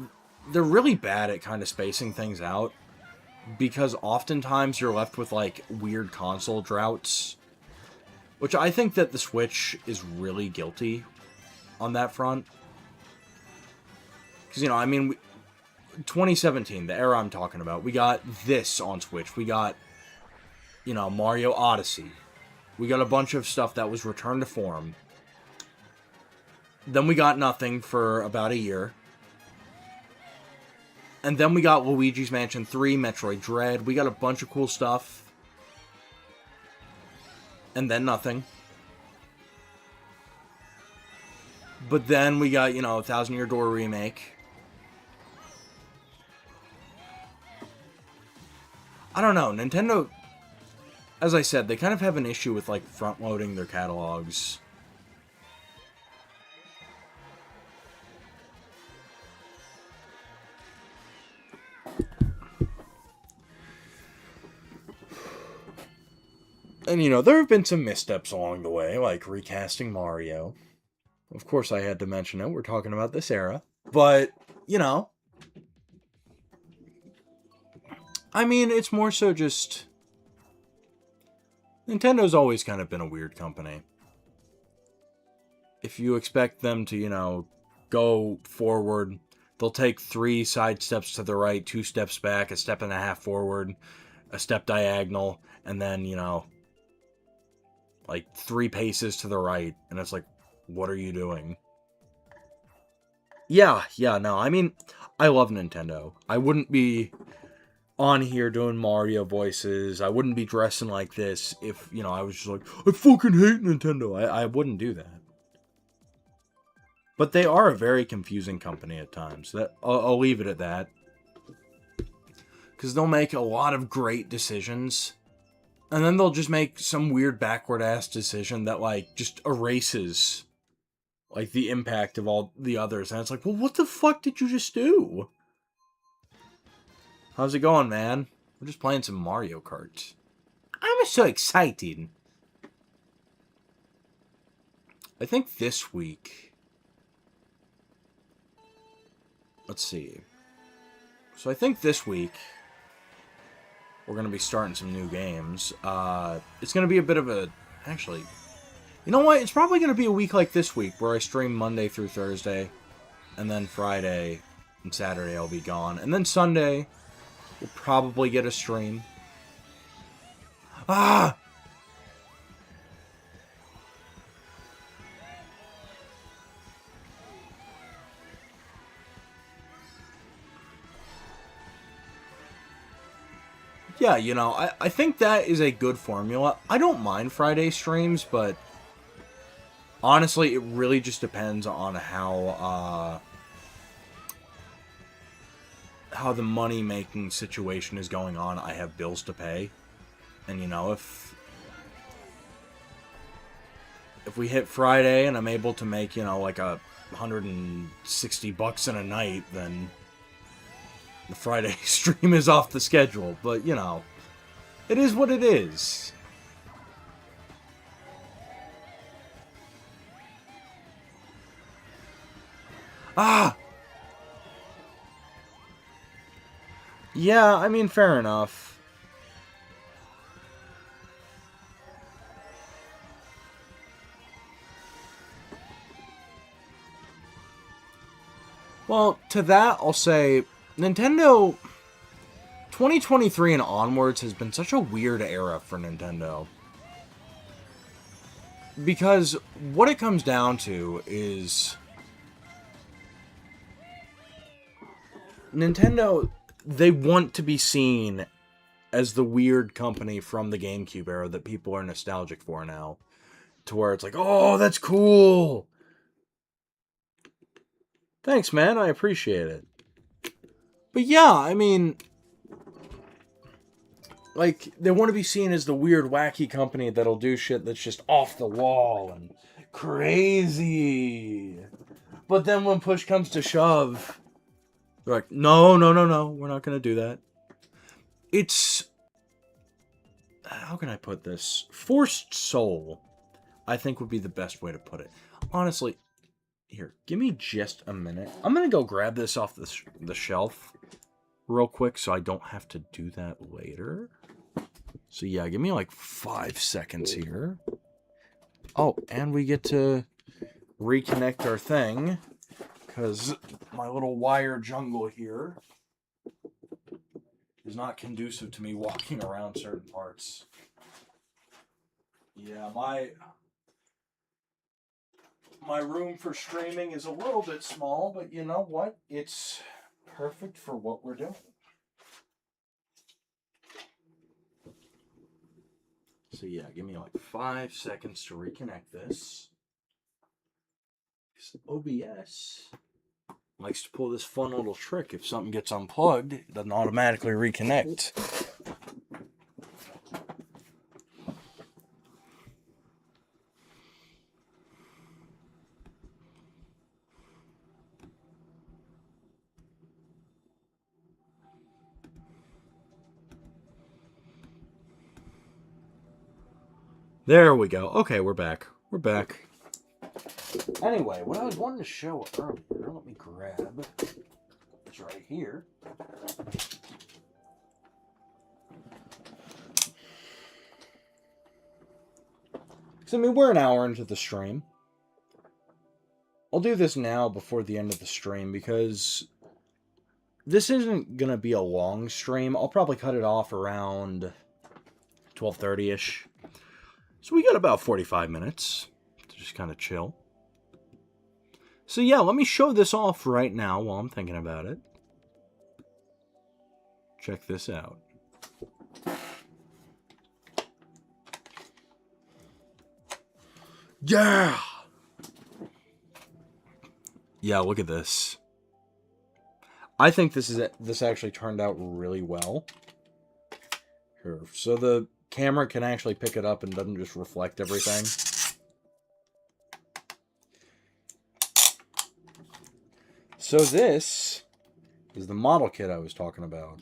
they're really bad at kind of spacing things out. Because oftentimes you're left with, like, weird console droughts. Which I think that the Switch is really guilty on that front. Because, you know, I mean, 2017, the era I'm talking about, we got this on Switch. We got, you know, Mario Odyssey. We got a bunch of stuff that was returned to form. Then we got nothing for about a year. And then we got Luigi's Mansion 3, Metroid Dread. We got a bunch of cool stuff. And then nothing. But then we got, you know, Thousand Year Door Remake. I don't know. Nintendo, as I said, they kind of have an issue with, like, front-loading their catalogs. And, you know, there have been some missteps along the way, like recasting Mario. Of course I had to mention it. We're talking about this era. But, you know, I mean, it's more so just... Nintendo's always kind of been a weird company. If you expect them to, you know, go forward, they'll take 3 side steps to the right, 2 steps back, a step and a half forward, a step diagonal, and then, you know, like 3 paces to the right. And it's like, what are you doing? Yeah, no, I mean, I love Nintendo. I wouldn't be on here doing Mario voices. I wouldn't be dressing like this if, you know, I was just like, I fucking hate Nintendo. I wouldn't do that. But they are a very confusing company at times. I'll leave it at that. Because they'll make a lot of great decisions, and then they'll just make some weird backward-ass decision that, like, just erases, like, the impact of all the others. And it's like, well, what the fuck did you just do? How's it going, man? We're just playing some Mario Kart. I'm so excited. I think this week... Let's see. So I think this week... we're going to be starting some new games. It's going to be a bit of a... Actually, you know what? It's probably going to be a week like this week, where I stream Monday through Thursday, and then Friday and Saturday I'll be gone. And then Sunday, we'll probably get a stream. Ah! Yeah, you know, I think that is a good formula. I don't mind Friday streams, but honestly, it really just depends on how how the money-making situation is going on, I have bills to pay. And, you know, if we hit Friday and I'm able to make, you know, like $160 in a night, then the Friday stream is off the schedule. But, you know, it is what it is. Ah! Yeah, I mean, fair enough. Well, to that, I'll say, Nintendo 2023 and onwards has been such a weird era for Nintendo. Because what it comes down to is Nintendo, they want to be seen as the weird company from the GameCube era that people are nostalgic for now. To where it's like, oh, that's cool. Thanks, man. I appreciate it. But yeah, I mean, like, they want to be seen as the weird, wacky company that'll do shit that's just off the wall and crazy. But then when push comes to shove, they're like, no, we're not going to do that. It's, how can I put this? Forced soul, I think would be the best way to put it. Honestly, here, give me just a minute. I'm going to go grab this off the shelf real quick so I don't have to do that later. So yeah, give me like 5 seconds here. Oh, and we get to reconnect our thing because my little wire jungle here is not conducive to me walking around certain parts. Yeah, my room for streaming is a little bit small, but you know what? It's perfect for what we're doing. So yeah, give me like 5 seconds to reconnect this. OBS likes to pull this fun little trick. If something gets unplugged, it doesn't automatically reconnect. There we go. Okay, we're back. We're back. Anyway, what I was wanting to show earlier, let me grab. It's right here. Because, I mean, we're an hour into the stream. I'll do this now before the end of the stream because this isn't going to be a long stream. I'll probably cut it off around 12:30-ish. So we got about 45 minutes to just kind of chill. So yeah, let me show this off right now while I'm thinking about it. Check this out. Yeah! Yeah, look at this. I think this actually turned out really well. Here, so the camera can actually pick it up and doesn't just reflect everything. So this is the model kit I was talking about.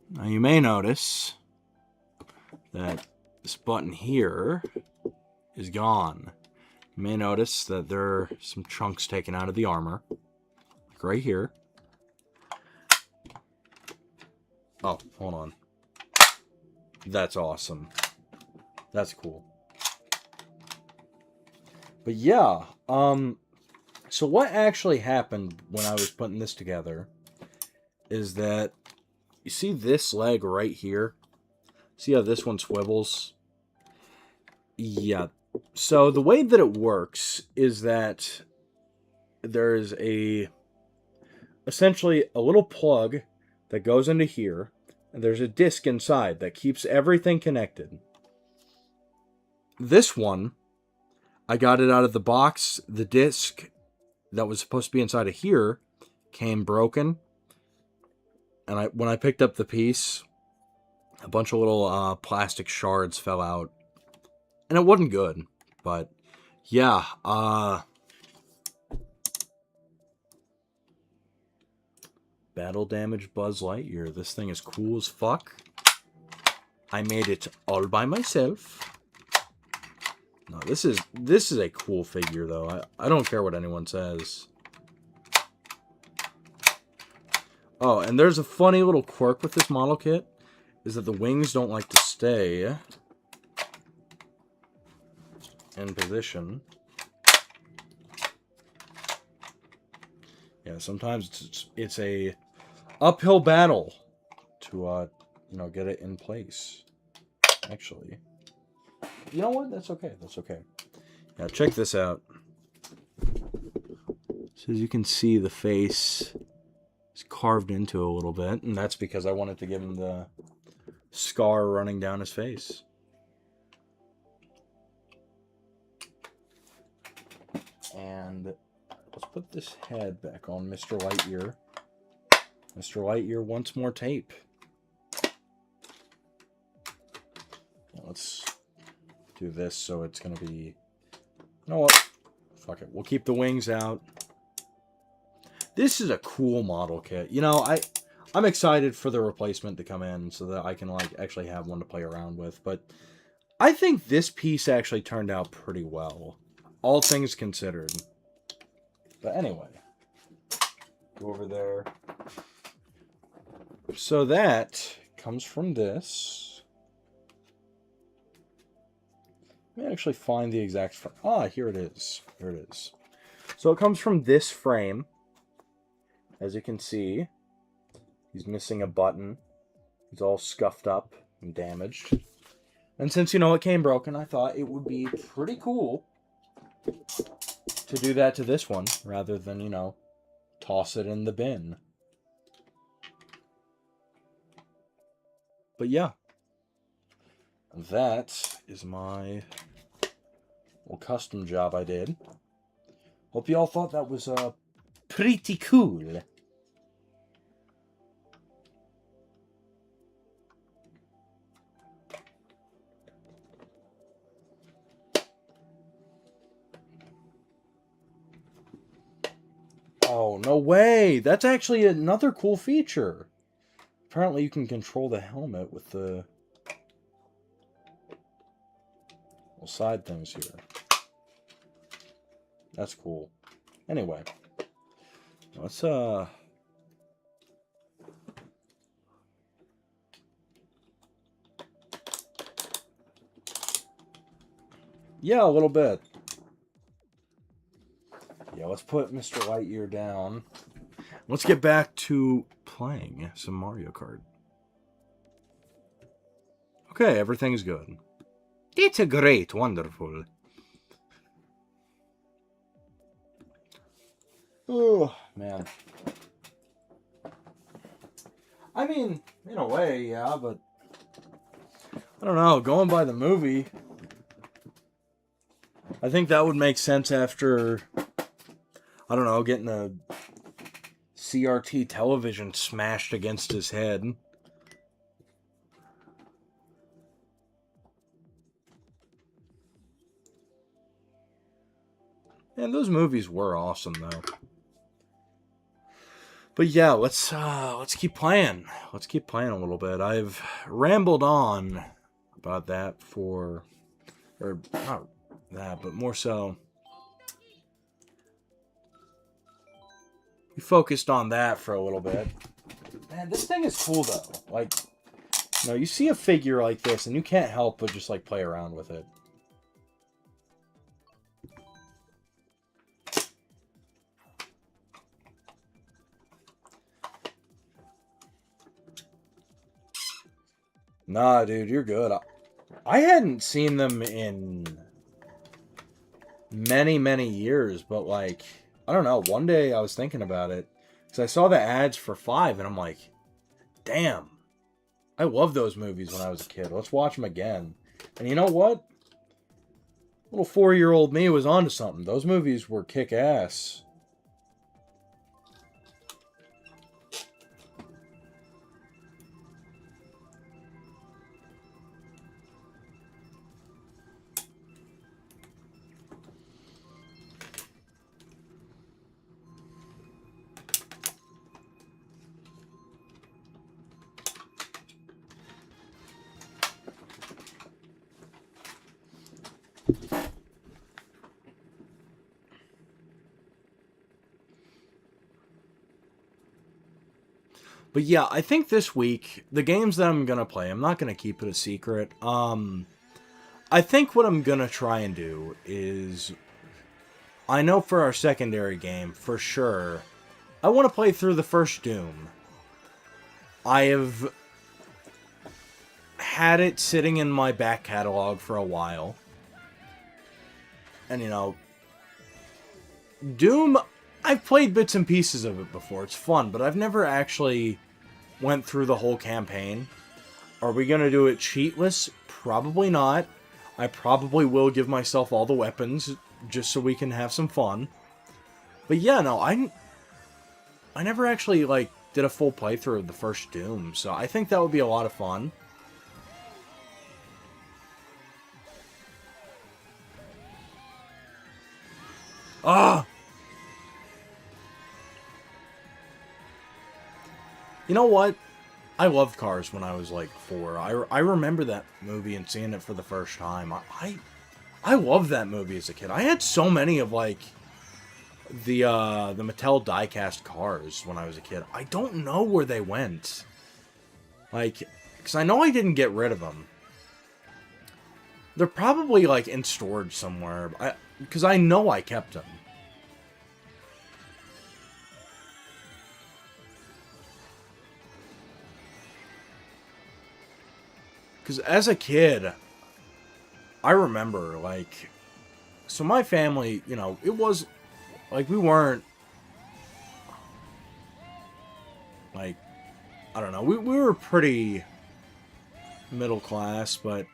Now you may notice that this button here is gone. You may notice that there are some chunks taken out of the armor. Like right here. Oh, hold on. That's awesome. That's cool. But yeah, so what actually happened when I was putting this together is that you see this leg right here? See how this one swivels? Yeah. So the way that it works is that there's essentially a little plug that goes into here, and there's a disc inside that keeps everything connected. This one, I got it out of the box. The disc that was supposed to be inside of here came broken. And when I picked up the piece, a bunch of little plastic shards fell out. And it wasn't good. But, yeah. Battle damage Buzz Lightyear. This thing is cool as fuck. I made it all by myself. No, this is a cool figure, though. I don't care what anyone says. Oh, and there's a funny little quirk with this model kit, is that the wings don't like to stay in position. Yeah, sometimes it's a uphill battle to get it in place. Actually, you know what? That's okay. That's okay. Now check this out. So as you can see, the face is carved into a little bit, and that's because I wanted to give him the scar running down his face. And let's put this head back on Mr. Lightyear. Mr. Lightyear wants more tape. Let's do this so it's going to be... You know what? Fuck it. We'll keep the wings out. This is a cool model kit. You know, I'm excited for the replacement to come in so that I can actually have one to play around with. But I think this piece actually turned out pretty well. All things considered. But anyway. Go over there. So that comes from this. Let me actually find the exact frame. Ah, here it is. Here it is. So it comes from this frame. As you can see, he's missing a button. He's all scuffed up and damaged. And since, it came broken, I thought it would be pretty cool to do that to this one, rather than, toss it in the bin. But yeah. That is my little custom job I did. Hope you all thought that was pretty cool. Oh, no way! That's actually another cool feature. Apparently you can control the helmet with the side things here. That's cool. Anyway, let's yeah, a little bit. Yeah, let's put Mr. Lightyear down. Let's get back to playing some Mario Kart. Okay, everything's good. It's a great, wonderful. Oh, man. I mean, in a way, yeah, but I don't know, going by the movie, I think that would make sense after, I don't know, getting a CRT television smashed against his head. And those movies were awesome, though. But yeah, let's keep playing. Let's keep playing a little bit. I've rambled on about that or not that, but more so. We focused on that for a little bit. Man, this thing is cool, though. Like, you see a figure like this, and you can't help but just, play around with it. Nah, dude, you're good. I hadn't seen them in many, many years, but, I don't know. One day I was thinking about it, because I saw the ads for 5, and I'm like, damn. I loved those movies when I was a kid. Let's watch them again. And you know what? Little 4-year-old me was onto something. Those movies were kick-ass. But yeah, I think this week, the games that I'm going to play, I'm not going to keep it a secret. I think what I'm going to try and do is, I know for our secondary game, for sure, I want to play through the first Doom. I have had it sitting in my back catalog for a while. And, you know, Doom, I've played bits and pieces of it before. It's fun, but I've never actually went through the whole campaign. Are we going to do it cheatless? Probably not. I probably will give myself all the weapons just so we can have some fun. But yeah, no, I never actually, like, did a full playthrough of the first Doom, so I think that would be a lot of fun. Ah! You know what? I loved Cars when I was like 4. I remember that movie and seeing it for the first time. I loved that movie as a kid. I had so many of like the Mattel diecast cars when I was a kid. I don't know where they went. Like, because I know I didn't get rid of them. They're probably like in storage somewhere. Because I know I kept them. Because as a kid, I remember, like, so my family, you know, it was, like, we weren't, like, I don't know, we were pretty middle class, but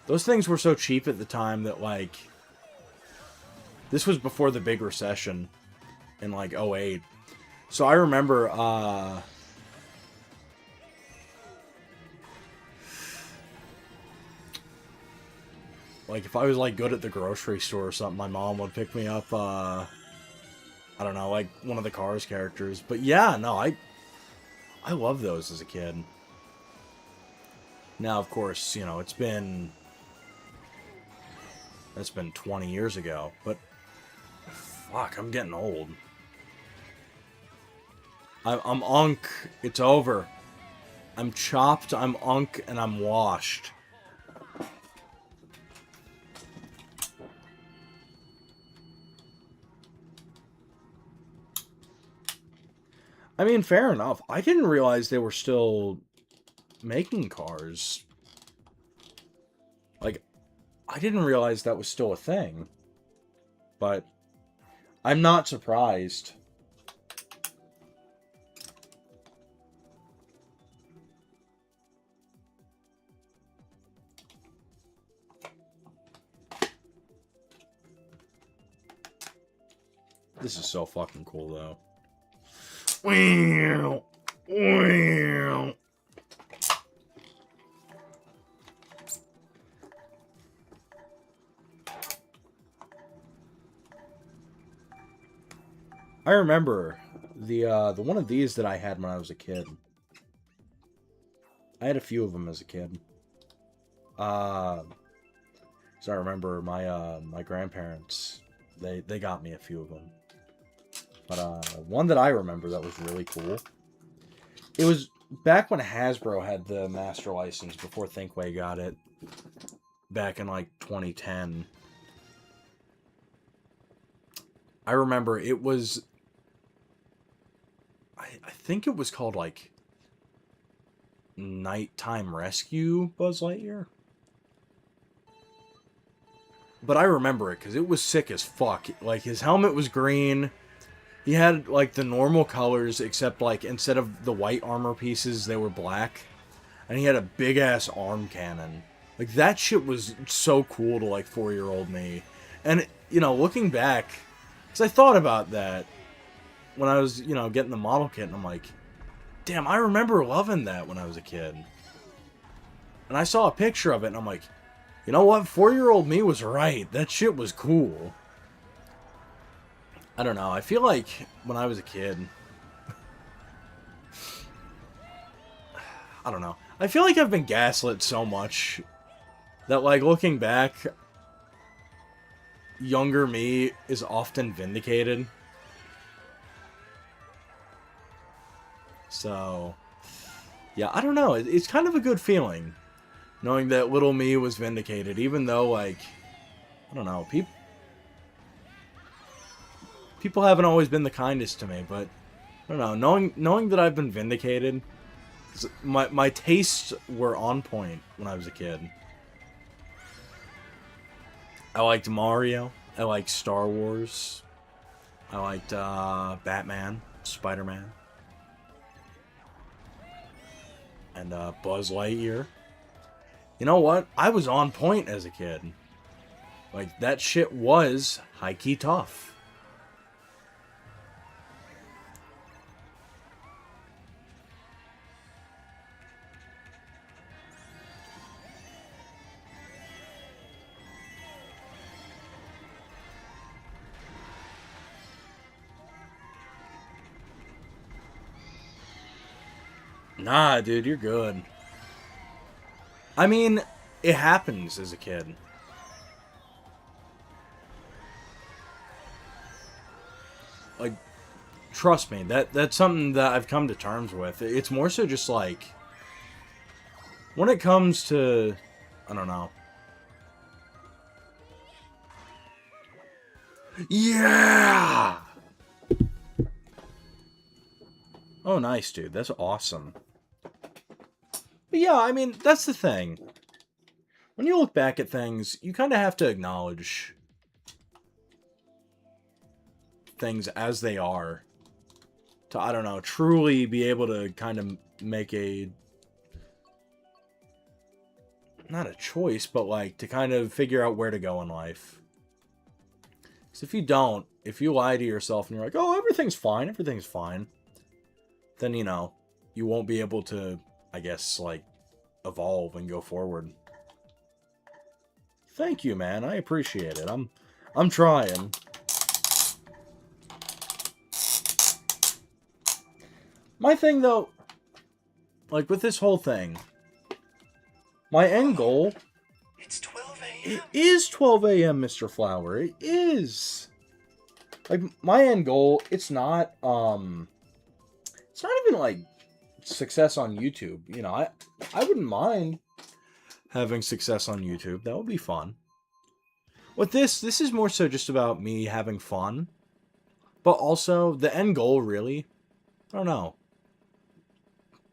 those things were so cheap at the time that, like, this was before the big recession in, like, '08. So I remember, like, if I was, like, good at the grocery store or something, my mom would pick me up, I don't know, like, one of the Cars characters. But yeah, no, I love those as a kid. Now, of course, you know, that's been 20 years ago. But, fuck, I'm getting old. I'm unk. It's over. I'm chopped, I'm unk, and I'm washed. I mean, fair enough. I didn't realize they were still making cars. Like, I didn't realize that was still a thing. But I'm not surprised. This is so fucking cool, though. I remember the one of these that I had when I was a kid. I had a few of them as a kid. So I remember my grandparents, they got me a few of them. But one that I remember that was really cool. It was back when Hasbro had the master license before Thinkway got it. Back in like 2010. I remember it was... I think it was called like Nighttime Rescue Buzz Lightyear. But I remember it because it was sick as fuck. Like, his helmet was green. He had, like, the normal colors, except, like, instead of the white armor pieces, they were black. And he had a big-ass arm cannon. Like, that shit was so cool to, like, 4-year-old me. And, you know, looking back, because I thought about that when I was, you know, getting the model kit, and I'm like, damn, I remember loving that when I was a kid. And I saw a picture of it, and I'm like, you know what? 4-year-old me was right. That shit was cool. I don't know. I feel like when I was a kid, I don't know. I feel like I've been gaslit so much that, like, looking back, younger me is often vindicated. So, yeah, I don't know. It's kind of a good feeling knowing that little me was vindicated, even though, like, I don't know, people haven't always been the kindest to me, but I don't know, knowing that I've been vindicated, 'cause my tastes were on point when I was a kid. I liked Mario. I liked Star Wars. I liked Batman, Spider-Man, and Buzz Lightyear. You know what? I was on point as a kid. Like, that shit was high-key tough. Nah, dude, you're good. I mean, it happens as a kid. Like, trust me, that's something that I've come to terms with. It's more so just like, when it comes to, I don't know. Yeah! Oh, nice, dude. That's awesome. But yeah, I mean, that's the thing. When you look back at things, you kind of have to acknowledge things as they are. To, I don't know, truly be able to kind of make a... not a choice, but like, to kind of figure out where to go in life. Because if you don't, if you lie to yourself and you're like, oh, everything's fine, then, you know, you won't be able to, I guess, like, evolve and go forward. Thank you, man. I appreciate it. I'm trying. My thing, though, like, with this whole thing, my end goal... It's 12 a.m. It is 12 a.m., Mr. Flower. It is. Like, my end goal, it's not even, like, success on YouTube. You know, I wouldn't mind having success on YouTube. That would be fun. With this is more so just about me having fun. But also, the end goal, really, I don't know.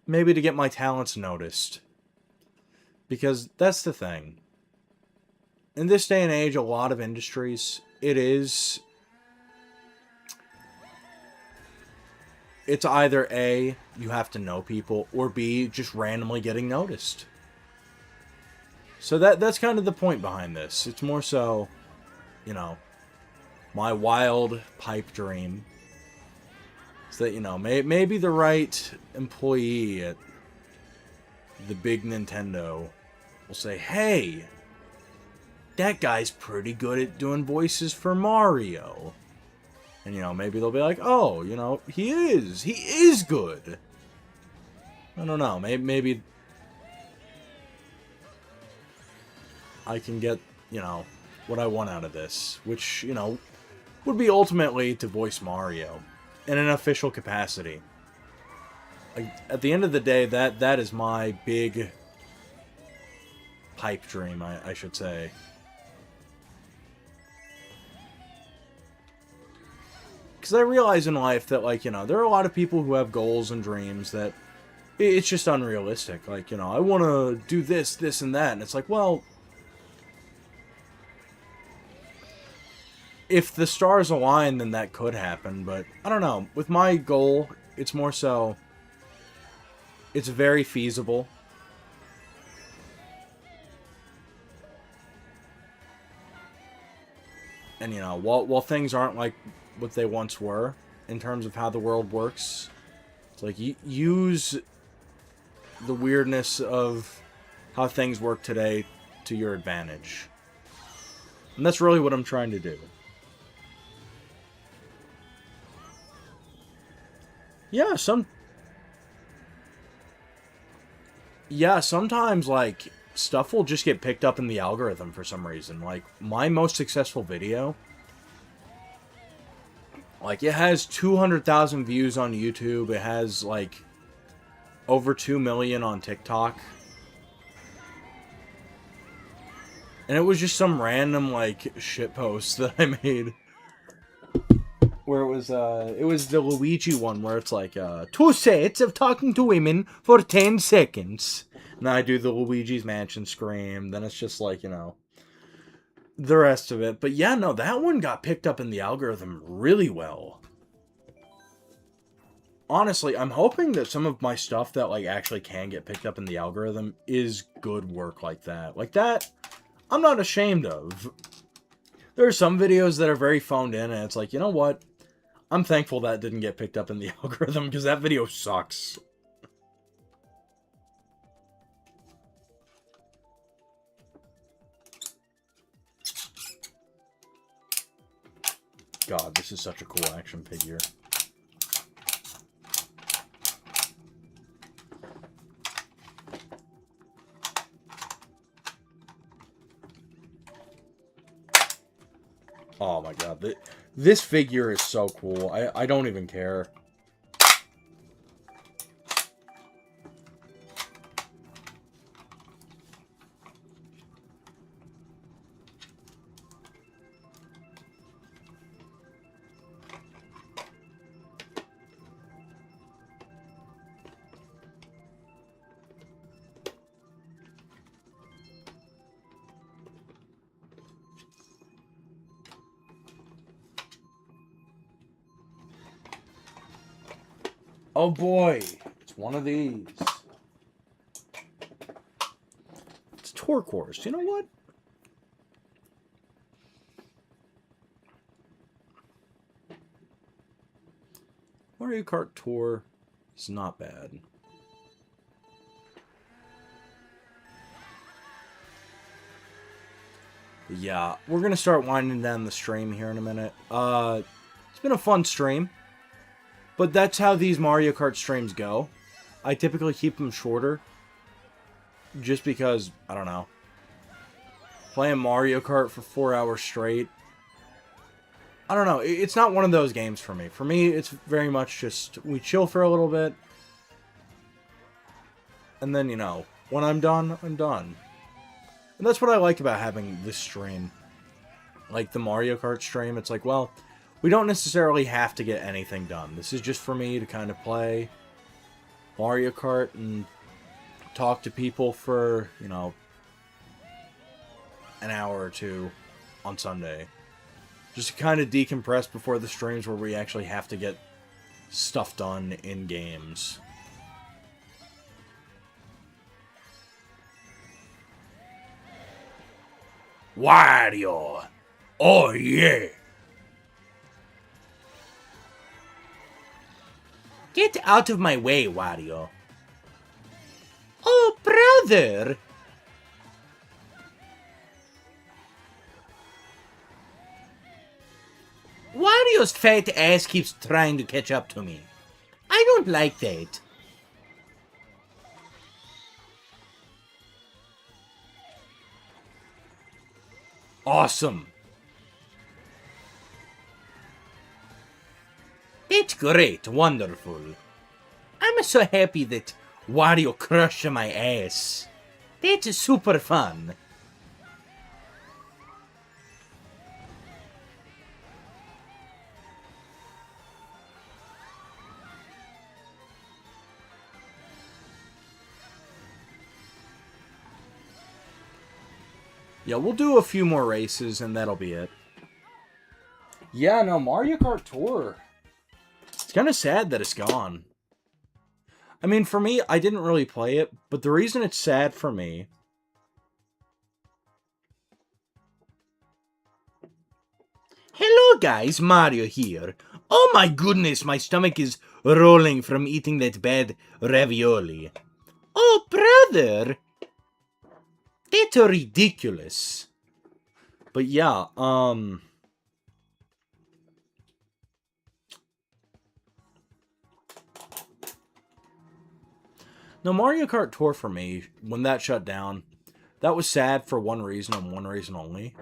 Maybe to get my talents noticed. Because that's the thing. In this day and age, a lot of industries, it's either A, you have to know people, or B, just randomly getting noticed. So that's kind of the point behind this. It's more so, you know, my wild pipe dream is that, you know, maybe the right employee at the big Nintendo will say, hey, that guy's pretty good at doing voices for Mario. And, you know, maybe they'll be like, oh, you know, he is good. I don't know, maybe I can get, you know, what I want out of this, which, you know, would be ultimately to voice Mario in an official capacity. Like, at the end of the day, that is my big pipe dream, I should say. Because I realize in life that, like, you know, there are a lot of people who have goals and dreams that it's just unrealistic. Like, you know, I want to do this, this, and that. And it's like, well, if the stars align, then that could happen. But, I don't know. With my goal, it's more so, it's very feasible. And, you know, while things aren't like what they once were in terms of how the world works, it's like you use the weirdness of how things work today to your advantage. And that's really what I'm trying to do. Yeah, sometimes, like, stuff will just get picked up in the algorithm for some reason. Like, my most successful video, like, it has 200,000 views on YouTube. It has, like, over 2 million on TikTok. And it was just some random, like, shitpost that I made. Where it was the Luigi one, where it's like, 2 sets of talking to women for 10 seconds. And then I do the Luigi's Mansion scream. Then it's just like, you know, the rest of it. But yeah, no, that one got picked up in the algorithm really well. Honestly, I'm hoping that some of my stuff that, like, actually can get picked up in the algorithm is good work like that. Like that, I'm not ashamed of. There are some videos that are very phoned in, and it's like, you know what? I'm thankful that didn't get picked up in the algorithm, because that video sucks. God, this is such a cool action figure. Oh my god, this figure is so cool. I don't even care. Oh boy, it's one of these. It's Torque Wars. You know what? Mario Kart Tour is not bad. But yeah, we're gonna start winding down the stream here in a minute. It's been a fun stream. But that's how these Mario Kart streams go. I typically keep them shorter. Just because, I don't know. Playing Mario Kart for 4 hours straight. I don't know. It's not one of those games for me. For me, it's very much just, we chill for a little bit. And then, you know, when I'm done, I'm done. And that's what I like about having this stream. Like the Mario Kart stream, it's like, well, we don't necessarily have to get anything done. This is just for me to kind of play Mario Kart and talk to people for, you know, an hour or two on Sunday. Just to kind of decompress before the streams where we actually have to get stuff done in games. Wario! Oh yeah! Get out of my way, Wario. Oh, brother! Wario's fat ass keeps trying to catch up to me. I don't like that. Awesome. That's great, wonderful. I'm so happy that Wario crushed my ass. That's super fun. Yeah, we'll do a few more races and that'll be it. Yeah, no, Mario Kart Tour. It's kind of sad that it's gone. I mean, for me, I didn't really play it, but the reason it's sad for me guys, Mario here. Oh my goodness, my stomach is rolling from eating that bad ravioli. Oh, brother! That's ridiculous. But yeah, no, Mario Kart Tour for me, when that shut down, that was sad for one reason and one reason only.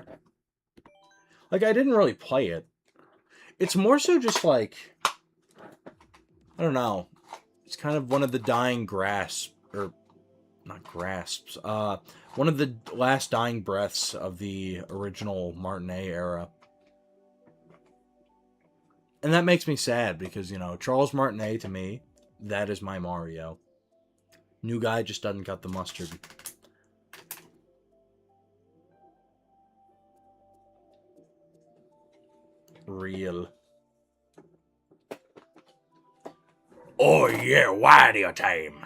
Like, I didn't really play it. It's more so just like, I don't know. It's kind of one of the dying grasps, or not grasps, one of the last dying breaths of the original Martinet era. And that makes me sad because, you know, Charles Martinet, to me, that is my Mario. New guy just doesn't cut the mustard. Real. Oh yeah, Wario time.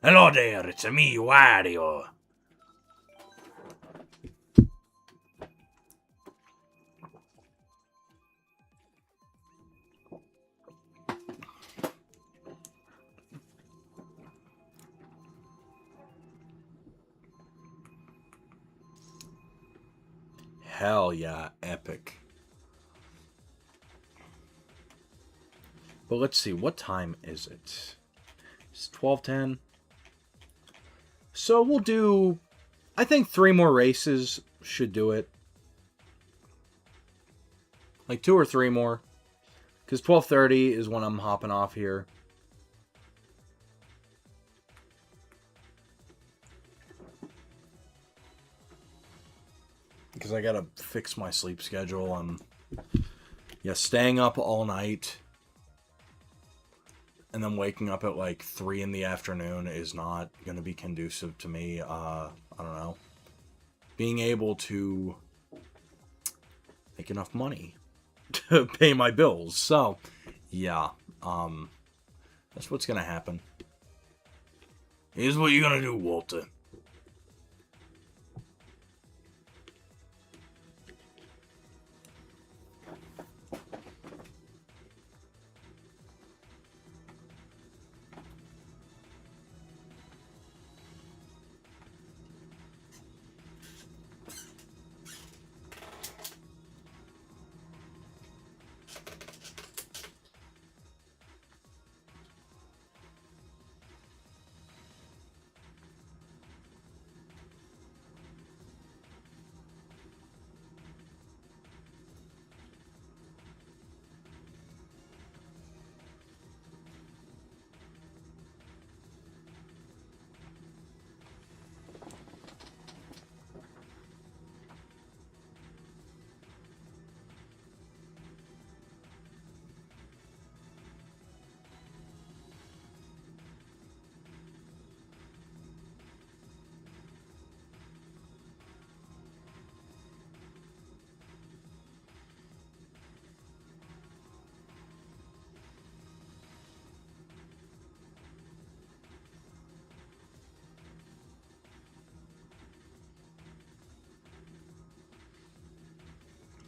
Hello there, it's me, Wario. Hell yeah, epic. But let's see, what time is it? It's 12:10. So we'll do, I think 3 more races should do it. Like 2 or 3 more. Because 12:30 is when I'm hopping off here. Because I gotta fix my sleep schedule. I'm staying up all night and then waking up at like 3 in the afternoon is not gonna be conducive to me. I don't know, being able to make enough money to pay my bills. So yeah, that's what's gonna happen. Here's what you're gonna do, Walter.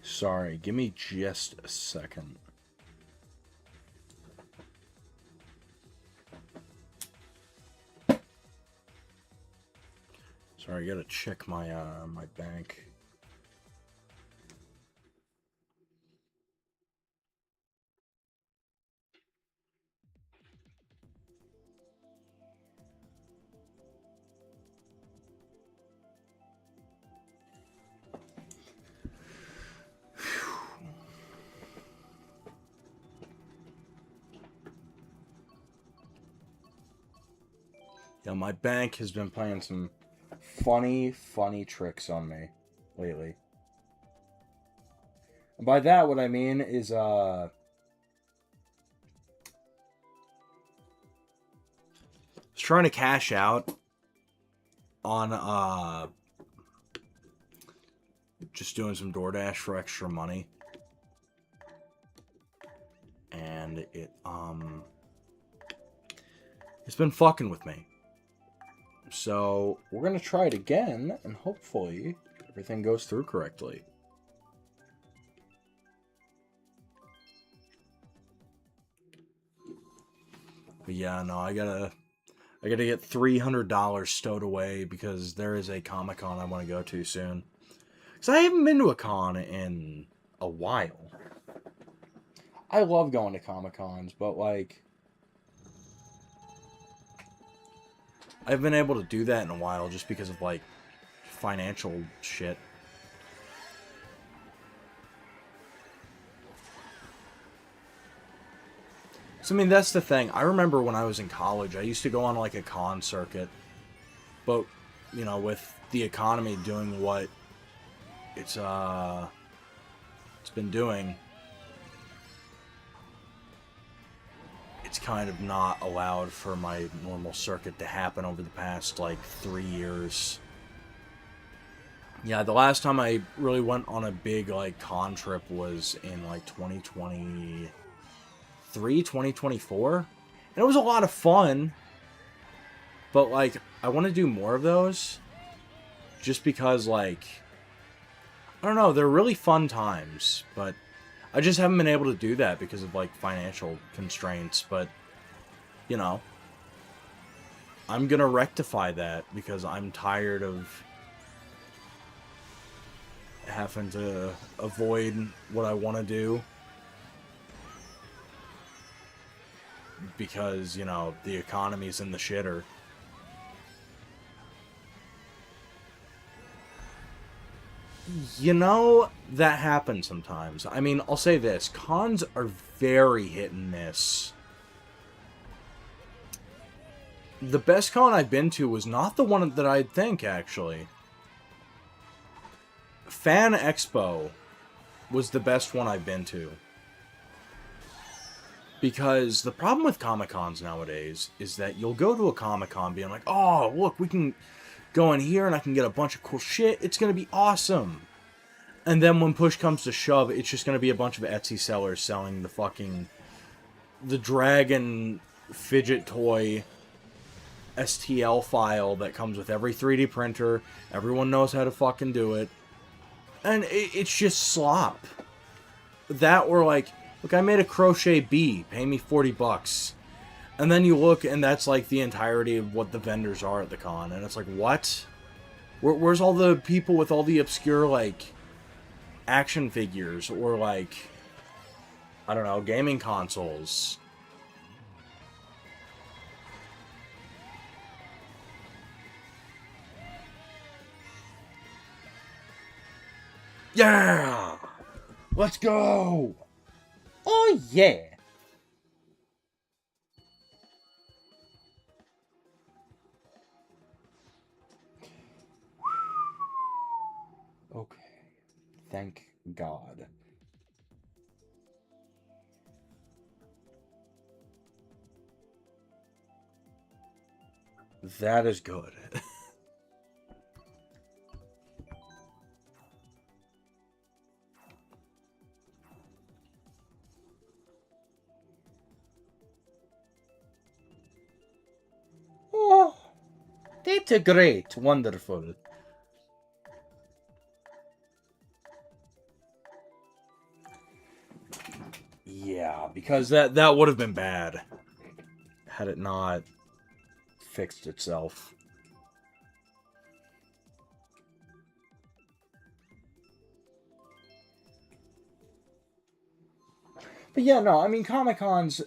Sorry, give me just a second. Sorry, I gotta check my my bank. Yeah, my bank has been playing some funny tricks on me lately. And by that, what I mean is, was trying to cash out on, just doing some DoorDash for extra money. And it's been fucking with me. So we're gonna try it again, and hopefully everything goes through correctly. But yeah, no, I gotta get $300 stowed away because there is a Comic-Con I want to go to soon. Because I haven't been to a con in a while. I love going to Comic-Cons, but like, I haven't been able to do that in a while just because of like financial shit. So, I mean, that's the thing. I remember when I was in college, I used to go on, like, a con circuit. But, you know, with the economy doing what it's been doing, it's kind of not allowed for my normal circuit to happen over the past, like, 3 years. Yeah, the last time I really went on a big, like, con trip was in, like, 2023, 2024. And it was a lot of fun. But, like, I want to do more of those. Just because, like, I don't know, they're really fun times. But I just haven't been able to do that because of, like, financial constraints. But, you know, I'm going to rectify that because I'm tired of having to avoid what I want to do. Because, you know, the economy's in the shitter. You know, that happens sometimes. I mean, I'll say this. Cons are very hit and miss. The best con I've been to was not the one that I'd think, actually. Fan Expo was the best one I've been to. Because the problem with Comic-Cons nowadays is that you'll go to a Comic-Con being like, oh, look, we can go in here and I can get a bunch of cool shit. It's going to be awesome. And then when push comes to shove, it's just going to be a bunch of Etsy sellers selling the dragon fidget toy STL file that comes with every 3D printer. Everyone knows how to fucking do it. And it's just slop. That or like, look, I made a crochet bee. Pay me $40. And then you look, and that's like the entirety of what the vendors are at the con. And it's like, what? Where's all the people with all the obscure, like, action figures? Or, like, I don't know, gaming consoles? Yeah! Let's go! Oh, yeah. Okay. Thank God. That is good. Oh, that's great. Wonderful. Yeah, because that would have been bad had it not fixed itself. But yeah, no, I mean, Comic-Cons,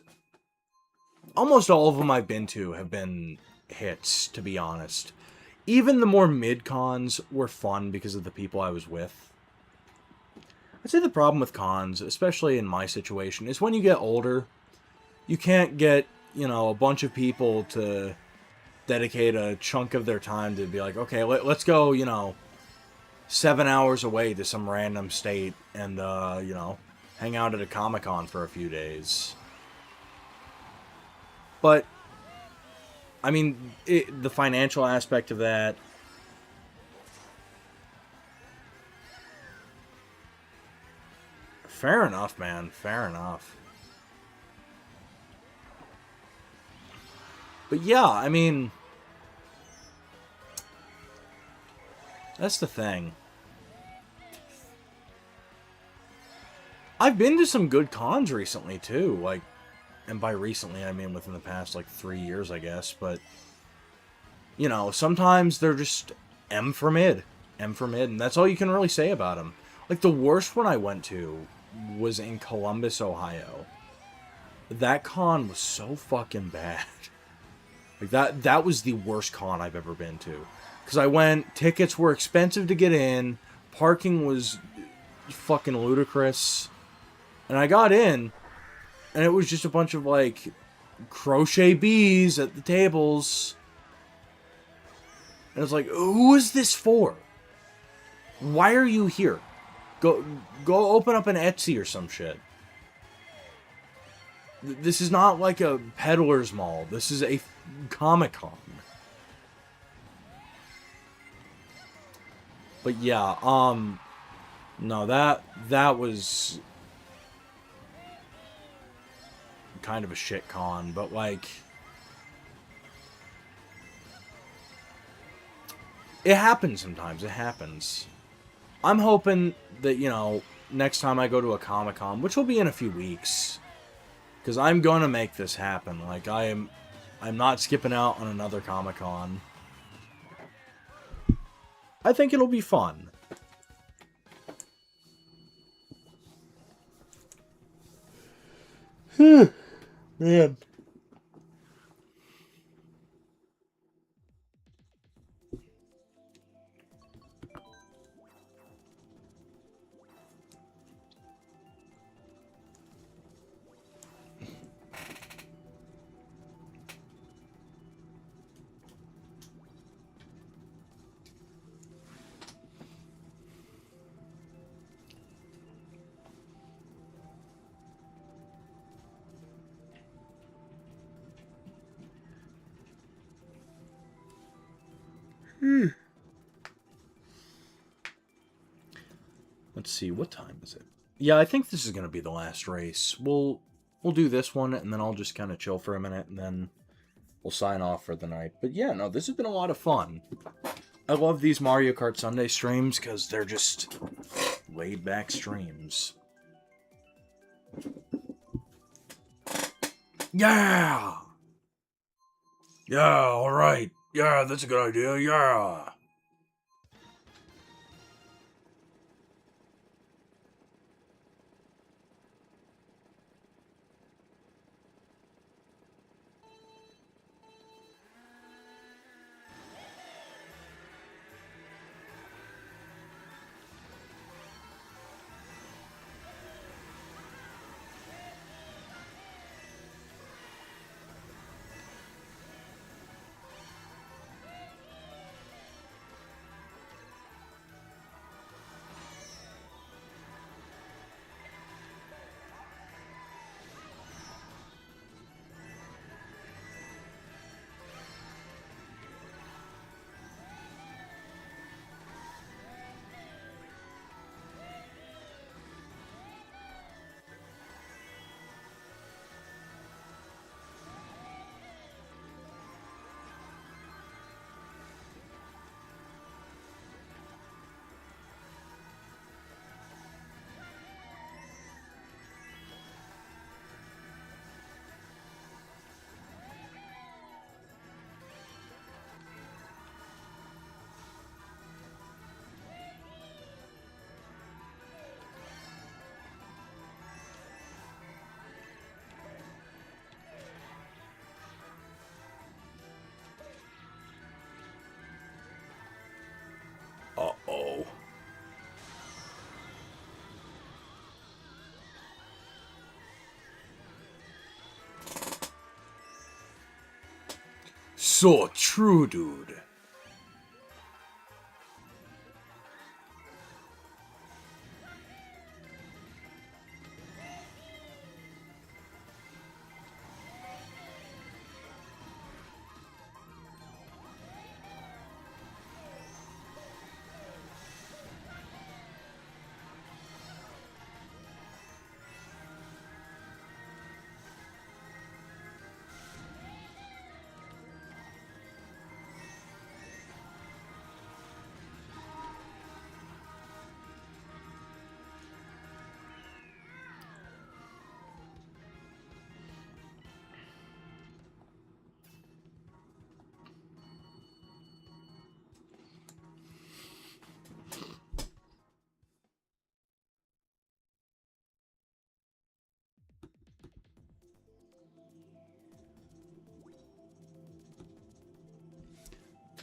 almost all of them I've been to have been hits, to be honest. Even the more mid-cons were fun because of the people I was with. I'd say the problem with cons, especially in my situation, is when you get older, you can't get, you know, a bunch of people to dedicate a chunk of their time to be like, okay, let's go, you know, 7 hours away to some random state and, you know, hang out at a Comic-Con for a few days. But, I mean, the financial aspect of that... Fair enough, man. Fair enough. But yeah, I mean... That's the thing. I've been to some good cons recently, too. Like, and by recently I mean within the past like 3 years, I guess, but you know, sometimes they're just M for mid. M for mid, and that's all you can really say about them. Like, the worst one I went to was in Columbus, Ohio. That con was so fucking bad. Like, that was the worst con I've ever been to. Because I went, tickets were expensive to get in, parking was fucking ludicrous, and I got in, and it was just a bunch of, like, crochet bees at the tables. And it's like, who is this for? Why are you here? Go open up an Etsy or some shit. This is not like a peddler's mall. This is a Comic-Con. But yeah, no, that was kind of a shit con, but like, it happens sometimes. It happens. I'm hoping that, you know, next time I go to a Comic-Con, which will be in a few weeks, because I'm gonna make this happen. Like, I'm not skipping out on another Comic-Con. I think it'll be fun. Man. Let's see, what time is it? Yeah, I think this is going to be the last race. We'll do this one, and then I'll just kind of chill for a minute, and then we'll sign off for the night. But yeah, no, this has been a lot of fun. I love these Mario Kart Sunday streams, because they're just laid-back streams. Yeah! Yeah, alright. Yeah, that's a good idea, yeah! Uh-oh. So true, dude.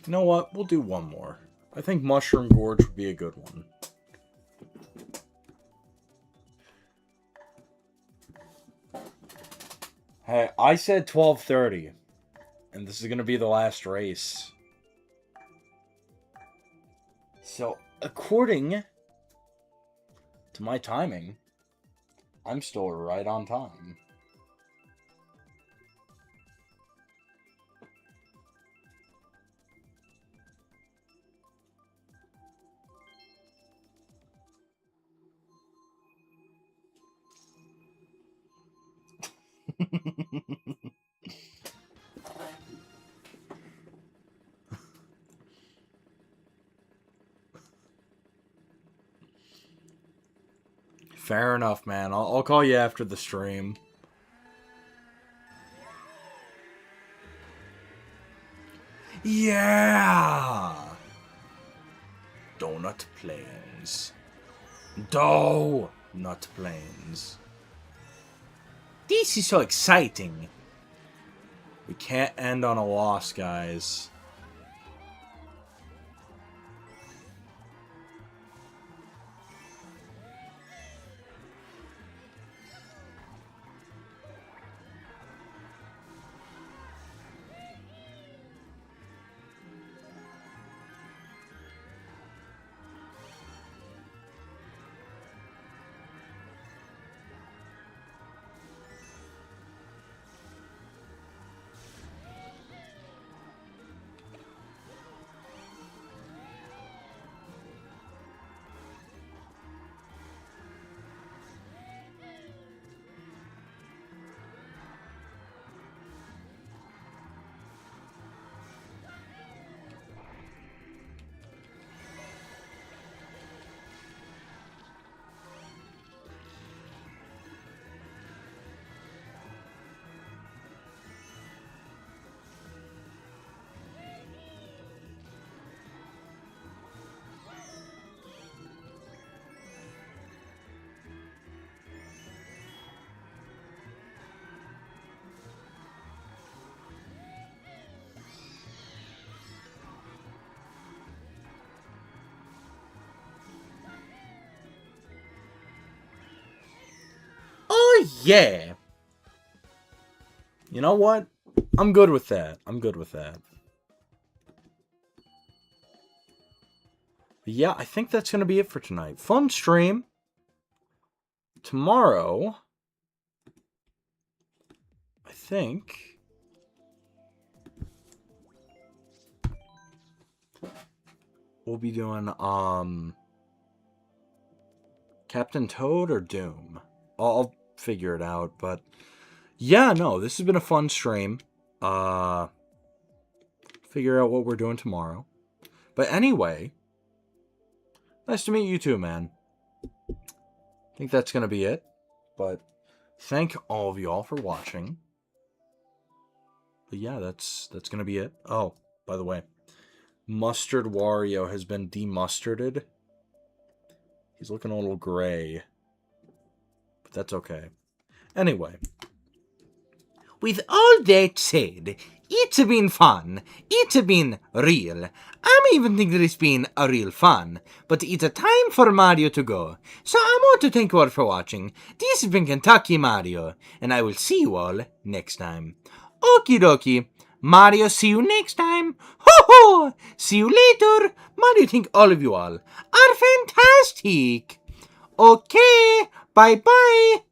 You know what? We'll do one more. I think Mushroom Gorge would be a good one. Hey, I said 12:30. And this is going to be the last race. So, according to my timing, I'm still right on time. Fair enough, man. I'll call you after the stream. Yeah! Donut Plains. Donut Plains. This is so exciting. We can't end on a loss, guys. Oh, yeah. You know what? I'm good with that. I'm good with that. But yeah, I think that's going to be it for tonight. Fun stream. Tomorrow, I think we'll be doing Captain Toad or Doom. I'll figure it out, but yeah, no, this has been a fun stream. Figure out what we're doing tomorrow. But anyway, nice to meet you too, man. I think that's going to be it. But thank all of you all for watching. But yeah, that's going to be it. Oh, by the way, Mustard Wario has been demustarded. He's looking a little gray. But that's okay. Anyway. With all that said, it's been fun. It's been real. I even think that it's been a real fun. But it's a time for Mario to go. So I want to thank you all for watching. This has been Kentucky Mario. And I will see you all next time. Okie dokie. Mario, see you next time. Ho ho! See you later. Mario, think all of you all are fantastic. Okay. Bye bye.